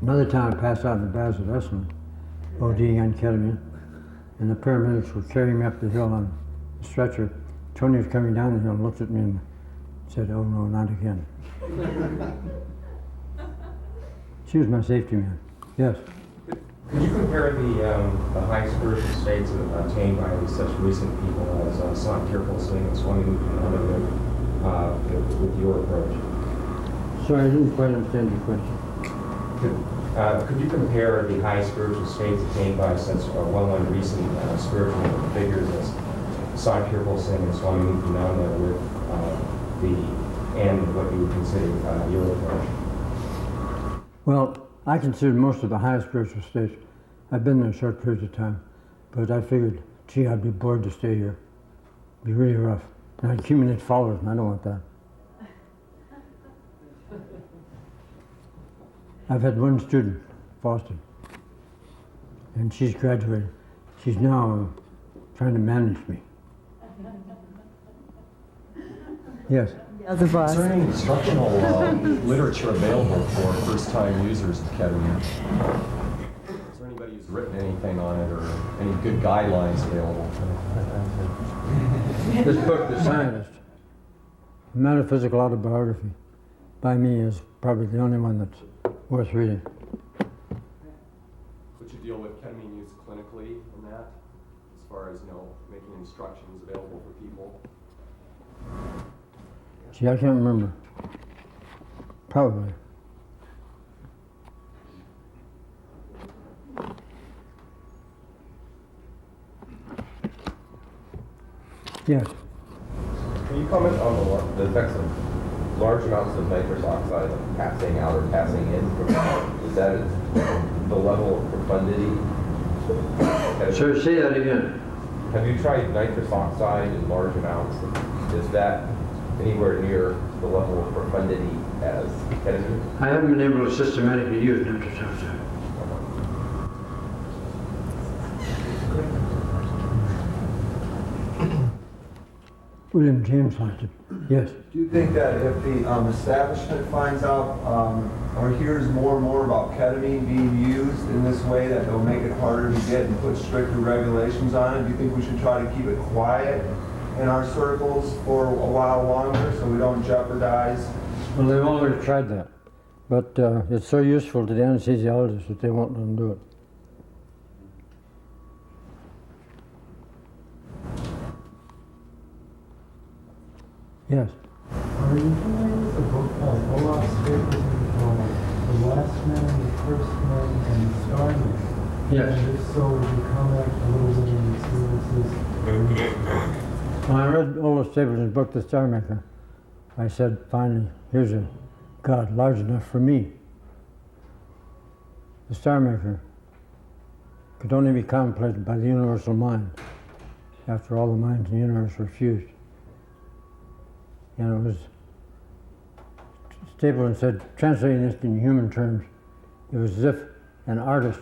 Another time I passed out in the baths of Esalen, ODing on ketamine, and the paramedics were carrying me up the hill on a stretcher. Tony was coming down the hill and looked at me and said, "Oh no, not again." She was my safety man. Yes. Could you compare the high spiritual states attained by such recent people as Tirpal Singh and Swami Mukhananda with your approach? Sorry, I didn't quite understand your question. Could you compare the high spiritual states attained by such well-known recent spiritual figures as Tirpal Singh and Swami Mukhananda with what you would consider your approach? Well, I consider most of the highest spiritual states. I've been there short periods of time, but I figured, gee, I'd be bored to stay here. It'd be really rough. And I'd accumulate followers, and I don't want that. I've had one student, Boston, and she's graduated. She's now trying to manage me. Yes? Is there any instructional literature available for first-time users of ketamine? Is there anybody who's written anything on it, or any good guidelines available? This book, The Scientist, a metaphysical autobiography, by me is probably the only one that's worth reading. Would you deal with ketamine use clinically in that, as far as, making instructions available for people? Gee, I can't remember. Probably. Yes. Can you comment on the effects of large amounts of nitrous oxide passing out or passing in? Is that the level of profundity? Sir, say that again. Have you tried nitrous oxide in large amounts? Is that anywhere near the level of profundity as ketamine? I haven't been able to systematically use nitrous oxide. William James liked it. Yes. Do you think that if the establishment finds out or hears more and more about ketamine being used in this way, that they'll make it harder to get and put stricter regulations on it? Do you think we should try to keep it quiet in our circles for a while longer so we don't jeopardize? Well, they've already tried that. But it's so useful to the anesthesiologists that they won't let them do it. Yes. Are you familiar with the book Olaf Stapleton's The Last Man, the First Man, and the Starman? Yes. And if so, would you comment a little bit on the sequences? When I read Olaf Stapleton's book, The Star Maker, I said, finally, here's a God large enough for me. The Star Maker could only be contemplated by the universal mind after all the minds in the universe were fused. And it was, Stapleton said, translating this in human terms, it was as if an artist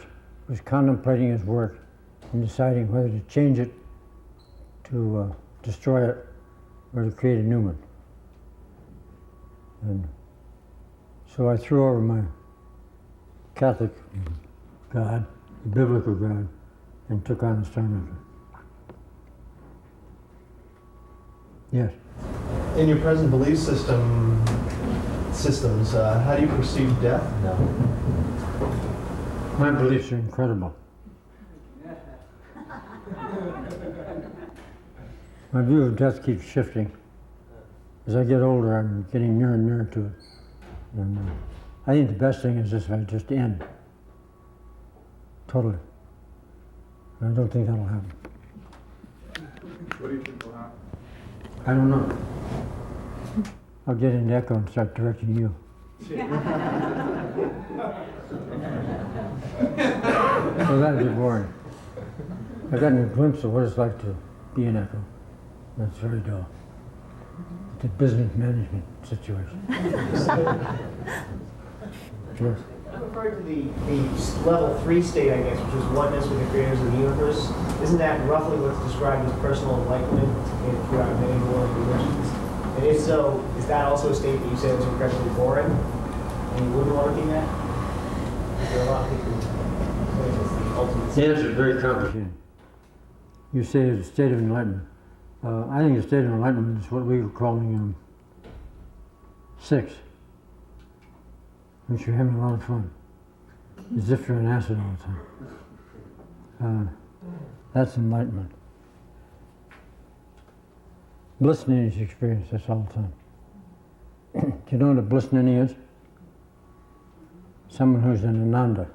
was contemplating his work and deciding whether to change it, to destroy it, or to create a new one. And so I threw over my Catholic God, the biblical God, and took on the star method. Yes. In your present belief systems, how do you perceive death now? My beliefs are incredible. My view of death keeps shifting. As I get older, I'm getting nearer and nearer to it. And I think the best thing is if I just end. Totally. And I don't think that'll happen. What do you think will happen? I don't know. I'll get an echo and start directing you. Well, that'd be boring. I've gotten a glimpse of what it's like to be an echo. That's very dull. It's a business management situation. Sure. I'm referring to the level 3 state, I guess, which is oneness with the creators of the universe. Isn't that roughly what's described as personal enlightenment throughout many world religions? And if so, is that also a state that you say is incredibly boring and you wouldn't want to be at? There are a lot of people who say it's the ultimate The answer is very complicated. You say it's a state of enlightenment. I think a state of enlightenment is what we were calling 6. Which you're having a lot of fun. As if you're on acid all the time. That's enlightenment. Blistening is experience, that's all the time. Do you know what a blistening is? Someone who's in Ananda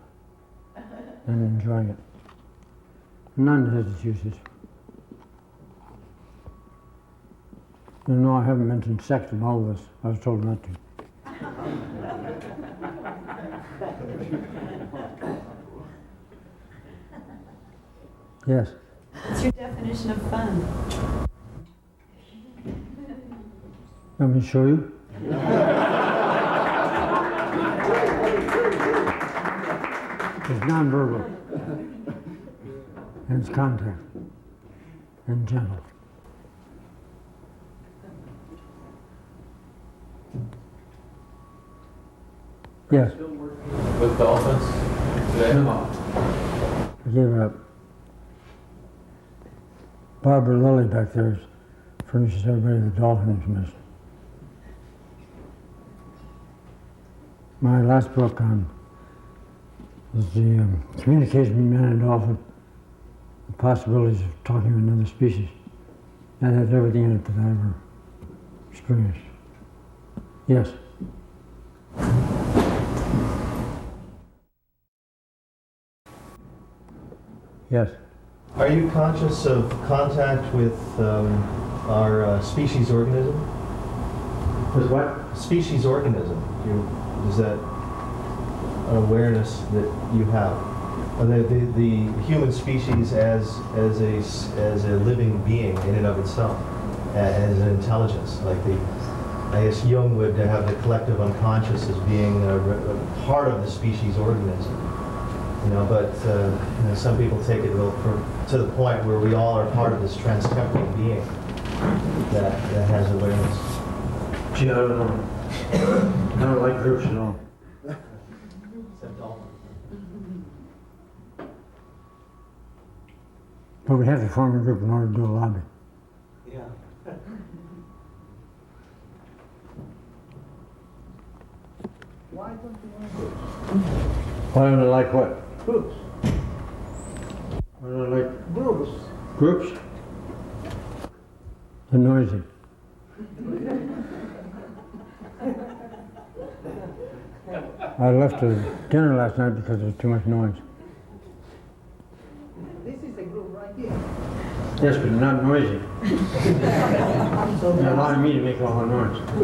and enjoying it. Ananda has its uses. You know, I haven't mentioned sex in all of this. I was told not to. Yes. What's your definition of fun? Let me show you. It's nonverbal. And it's contact. And gentle. Yes. With dolphins today? No. I gave it up. Barbara Lilly back there furnishes everybody the dolphin information. My last book on is the communication between man and dolphin, the possibilities of talking to another species. That has everything in it that I ever experienced. Yes. Yes. Are you conscious of contact with our species organism? With what? Species organism. Is that an awareness that you have? The human species as a living being in and of itself, as an intelligence. Like I guess Jung would have the collective unconscious as being a part of the species organism. You know, but some people take it to the point where we all are part of this trans-temporal being that has awareness. Gee, I don't know. I don't like groups at all. But we have to form a group in order to do a lobby. Yeah. Why don't you want groups? Why don't I like what? Groups. Why don't I like Groups. groups? They're noisy. I left the dinner last night because there was too much noise. This is a group right here. Yes, but not noisy. So They're allowing me to make all the noise. so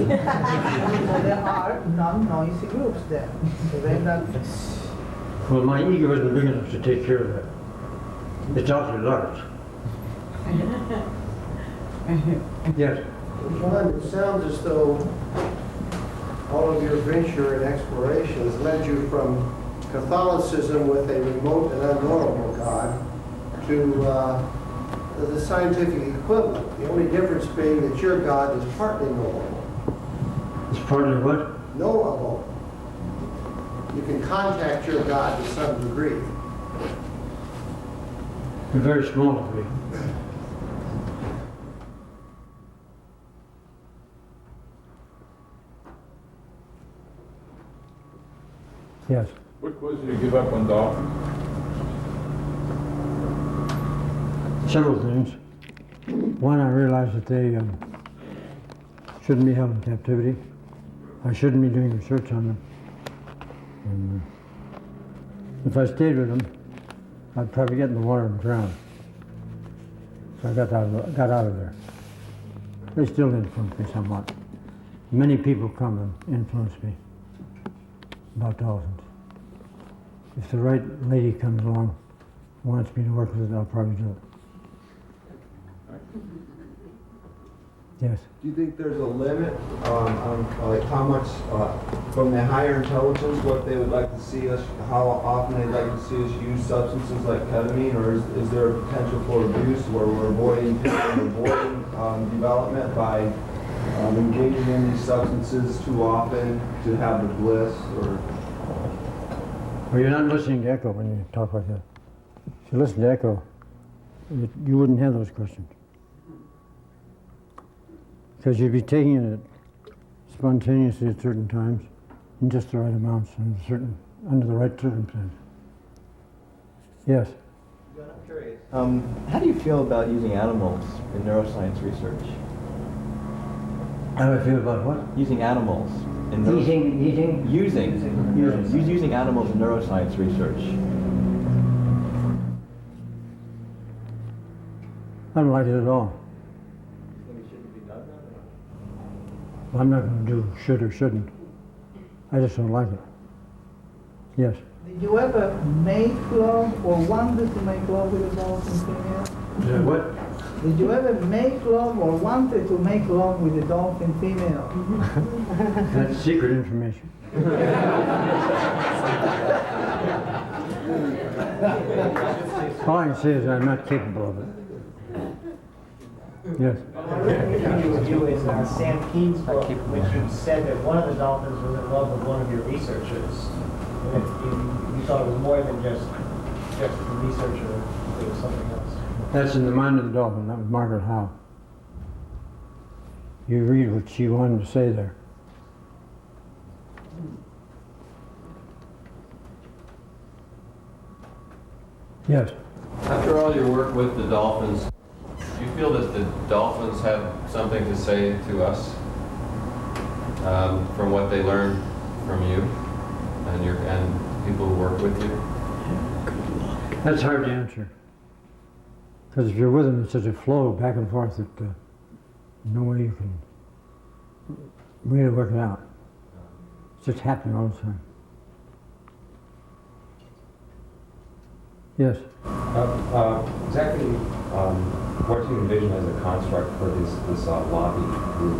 there are non-noisy groups there. So they're not. Well, my ego isn't big enough to take care of that. It's awfully large. Yes. John, it sounds as though all of your venture and exploration has led you from Catholicism with a remote and unknowable God to the scientific equivalent. The only difference being that your God is partly knowable. It's partly what? Knowable. You can contact your God to some degree. A very small degree. Yes. What caused you to give up on dolphins? Several things. One, I realized that they shouldn't be held in captivity. I shouldn't be doing research on them. And if I stayed with them, I'd probably get in the water and drown. So I got out of there. They still influence me somewhat. Many people come and influence me about dolphins. If the right lady comes along and wants me to work with it, I'll probably do it. Yes. Do you think there's a limit on like how much from the higher intelligence, what they would like to see us, how often they'd like to see us use substances like ketamine, or is there a potential for abuse where we're avoiding development by engaging in these substances too often to have the bliss? Or Well, you're not listening to Echo when you talk like that. If you listen to Echo, you wouldn't have those questions. Because you'd be taking it spontaneously at certain times, in just the right amounts, and under the right circumstances. Yes. I'm curious. How do you feel about using animals in neuroscience research? How do I feel about what? Using animals in using animals in neuroscience research. I don't like it at all. Well, I'm not going to do should or shouldn't. I just don't like it. Yes. Did you ever make love or wanted to make love with a dolphin female? What? Did you ever make love or wanted to make love with a dolphin female? That's secret information. All I can say is I'm not capable of it. Yes. One interview with you is Sam Keene's book, which you said that one of the dolphins was in love with one of your researchers. And you thought it was more than just the researcher, it was something else. That's in the mind of the dolphin. That was Margaret Howe. You read what she wanted to say there. Yes. After all your work with the dolphins, do you feel that the dolphins have something to say to us from what they learned from you and people who work with you? That's hard to answer. Because if you're with them, it's such a flow back and forth that no way you can really work it out. It's just happening all the time. Yes? Exactly what do you envision as a construct for this lobby group?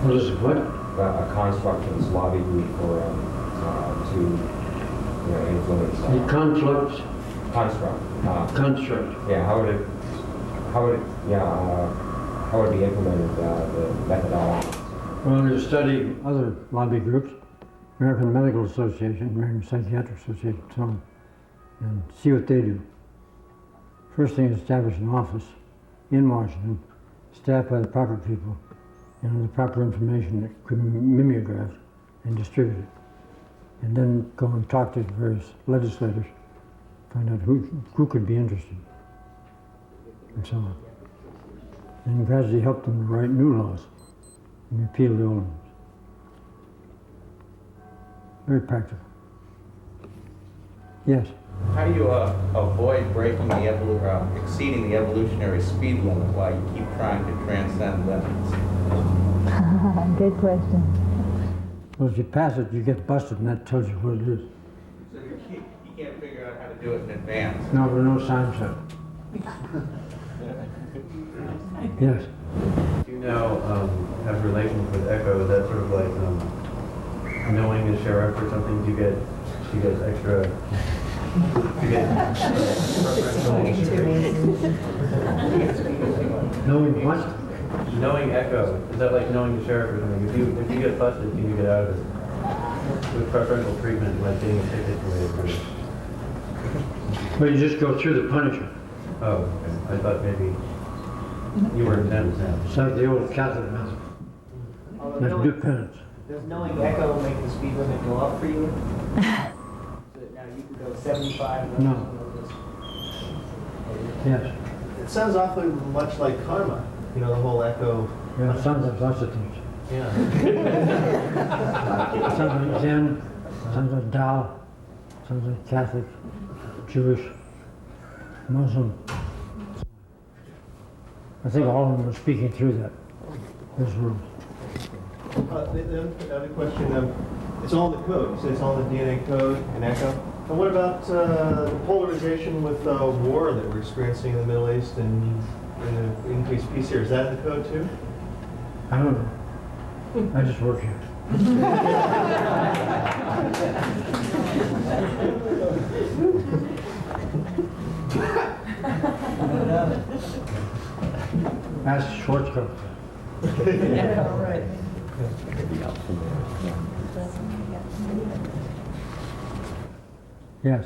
What is it, what? A construct for this lobby group for to influence. The conflict. Construct. Construct. Yeah. How would it be implemented? The methodology. Well, you study other lobby groups, American Medical Association, American Psychiatric Association, so on, and see what they do. First thing is establish an office in Washington, staffed by the proper people, and with the proper information that could be mimeographed and distributed. And then go and talk to various legislators, find out who could be interested, and so on. And gradually help them to write new laws and repeal the old ones. Very practical. Yes? How do you avoid exceeding the evolutionary speed limit while you keep trying to transcend limits? Good question. Well, if you pass it, you get busted, and that tells you what it is. So you can't figure out how to do it in advance. No, there are no signs of it. Yes. You now have relations with Echo. Is that sort of like knowing the sheriff or something? Do you get extra? Do you get Knowing what? knowing Echo? Is that like knowing the sheriff or something? If you get busted, can you get out of it with preferential treatment, like getting a ticket for it? Well, you just go through the punishment. Oh, okay. I thought maybe you were exempt now. It's like the old Catholic method. You have to do penance. Does knowing Echo make the speed limit go up for you? So now you can go 75? No. Yes. It sounds awfully much like karma. You know, the whole Echo. Yeah, it sounds like lots of things. Yeah. It sounds like Zen, sounds like Tao, sounds like Catholic, Jewish, Muslim. I think all of them are speaking through that, those rules. The other question, it's all in the code. You say it's all in the DNA code in Echo. And what about the polarization with war that we're experiencing in the Middle East and the increased peace here? Is that in the code too? I don't know. I just work here. Ask Schwarzkopf. Yeah, right. Yes.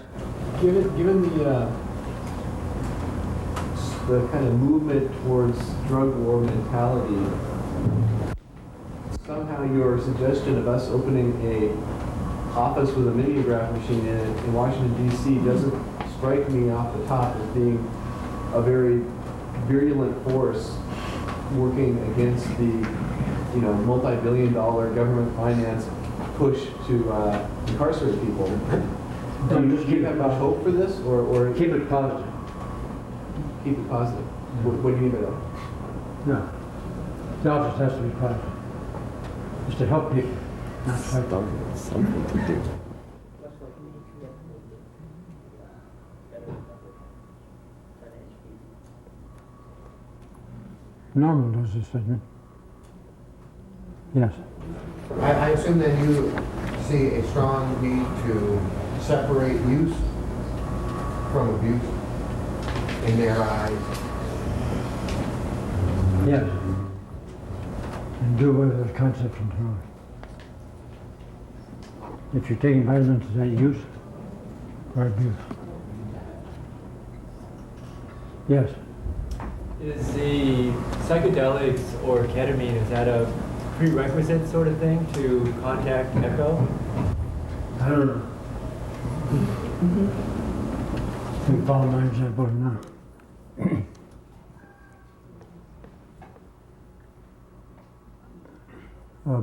Given the kind of movement towards drug war mentality, somehow your suggestion of us opening a office with a mimeograph machine in it in Washington, D.C. doesn't strike me off the top as being a very virulent force working against the multi-billion-dollar government finance push to incarcerate people. Do you have much hope for this, or keep it positive? Keep it positive. What do you mean by that? No. The office has to be positive. It's to help people, not fight them. Something to do. Normal doses, doesn't it? Yes. I assume then you see a strong need to separate use from abuse in their eyes. Yes. And do away with the concept entirely. If you're taking vitamins, is that use or abuse? Yes. Is the psychedelics or ketamine, is that a prerequisite sort of thing to contact Echo? I don't know. You can follow my example or not.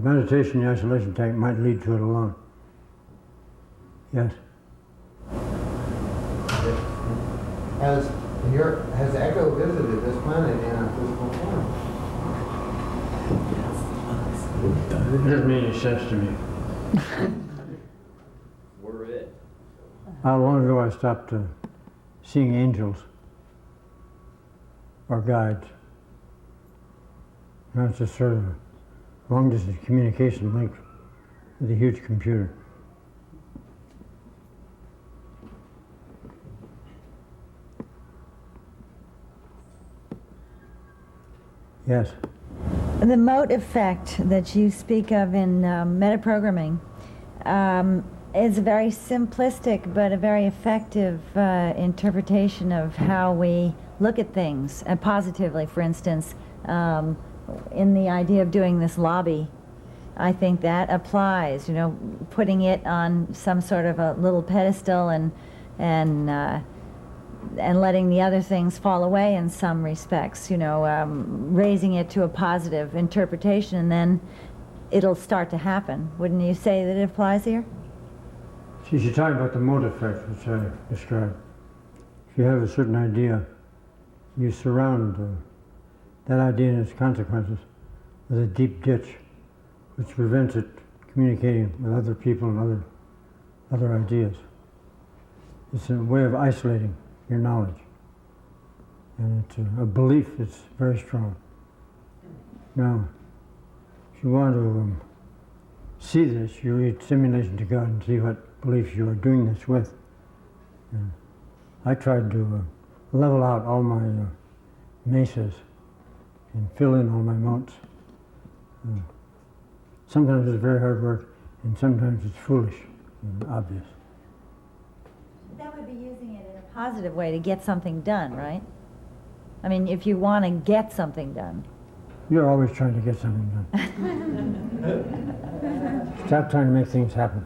Meditation in the isolation tank might lead to it alone. Yes. Has Echo visited this planet in a physical form? It doesn't make any sense to me. We're it. How long ago I stopped seeing angels or guides. Now it's just sort of a long-distance communication link with a huge computer. Yes. The mode effect that you speak of in metaprogramming is a very simplistic but a very effective interpretation of how we look at things, and positively, for instance, in the idea of doing this lobby. I think that applies, putting it on some sort of a little pedestal and letting the other things fall away in some respects, raising it to a positive interpretation, and then it'll start to happen. Wouldn't you say that it applies here? See, you're talking about the mode effect, which I described. If you have a certain idea, you surround that idea and its consequences with a deep ditch, which prevents it communicating with other people and other ideas. It's a way of isolating your knowledge. And it's a belief that's very strong. Now, if you want to see this, you read Simulation to God and see what beliefs you are doing this with. And I tried to level out all my mesas and fill in all my motes. Sometimes it's very hard work, and sometimes it's foolish and obvious. That would be using it in a positive way to get something done, right? I mean, if you want to get something done. You're always trying to get something done. Stop trying to make things happen.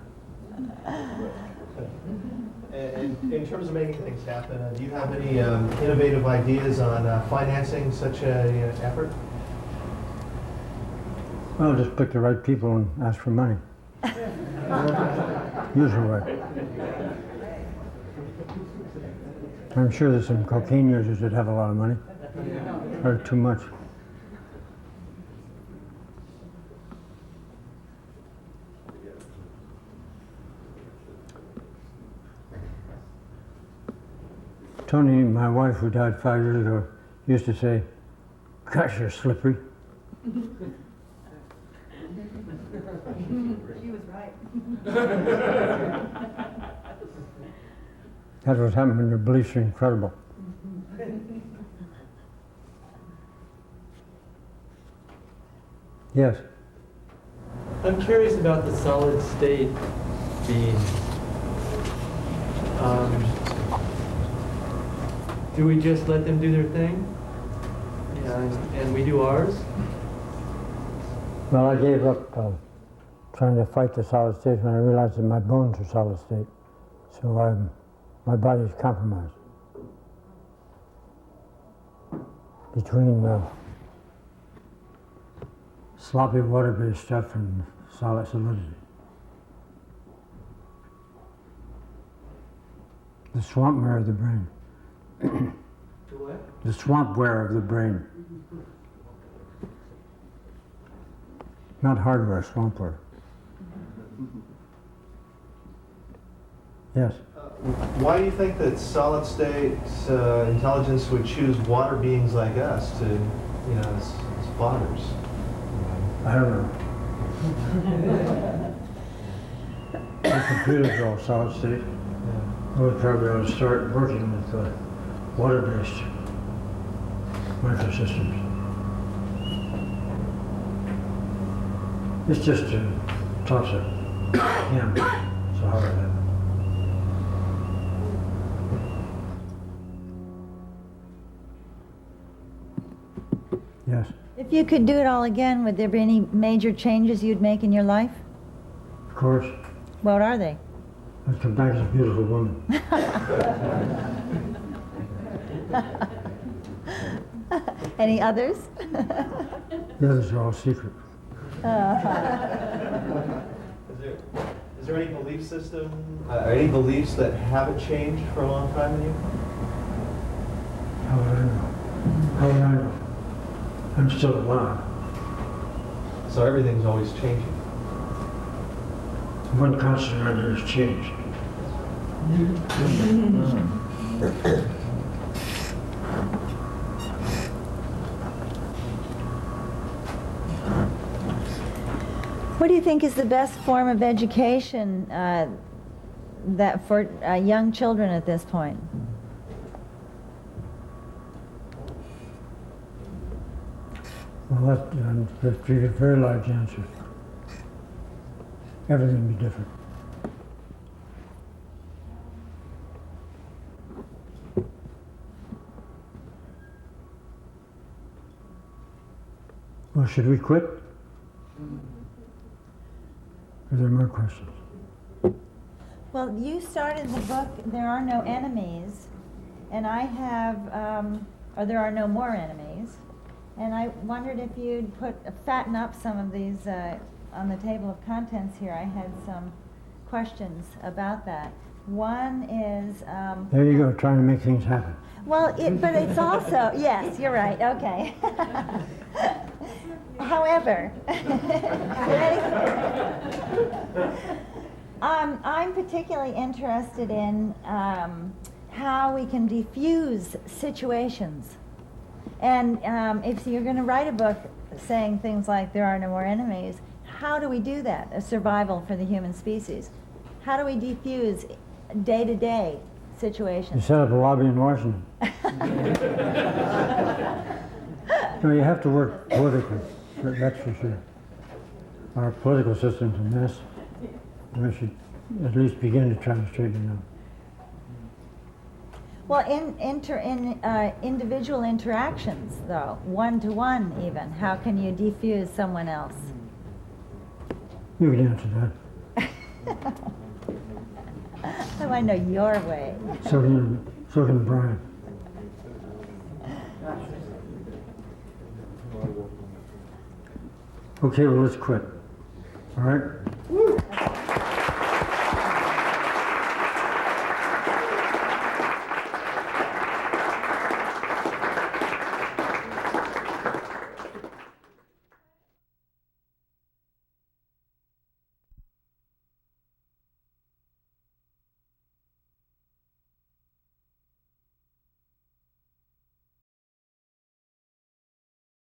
And in terms of making things happen, do you have any innovative ideas on financing such an effort? Well, just pick the right people and ask for money. Usually work. I'm sure there's some cocaine users that have a lot of money, or too much. Tony, my wife, who died 5 years ago, used to say, "Gosh, you're slippery." She was right. That's what happens when your beliefs are incredible. Yes. I'm curious about the solid state being. Do we just let them do their thing? And we do ours? Well, I gave up trying to fight the solid state when I realized that my bones are solid state. So my body is compromised. Between sloppy water-based stuff and solid solidity. The swampware of the brain. The what? The swampware of the brain. Not hardware, swampware. Yes. Why do you think that solid state intelligence would choose water beings like us to, as fathers? I don't know. The computers are all solid state. We probably ought to start working with water-based microsystems. It's just a toss-up. Yeah, so how about that? Yes. If you could do it all again, would there be any major changes you'd make in your life? Of course. What are they? I'd come back as a beautiful woman. Any others? The others are all secret. Is there any belief system, any beliefs that haven't changed for a long time in you? How would I know? How would I know? I'm still alive. So everything's always changing. One constant around here has changed. What do you think is the best form of education that for young children at this point? Well, that's a very large answer. Everything would be different. Well, should we quit? Are there more questions? Well, you started the book, There Are No Enemies, and I have, or There Are No More Enemies, and I wondered if you'd fatten up some of these on the table of contents here. I had some questions about that. One is... there you go, trying to make things happen. Well, but it's also, yes, you're right, okay. However, I'm particularly interested in how we can diffuse situations And if you're going to write a book saying things like there are no more enemies, how do we do that? A survival for the human species. How do we defuse day-to-day You situations? set up a lobby in Washington. No, you have to work politically, that's for sure. Our political system's a mess. We should at least begin to try to straighten it out. Well, in individual interactions, though, one-to-one even, how can you defuse someone else? You can answer that. I want to know your way. So can Brian. Okay, well, let's quit. All right?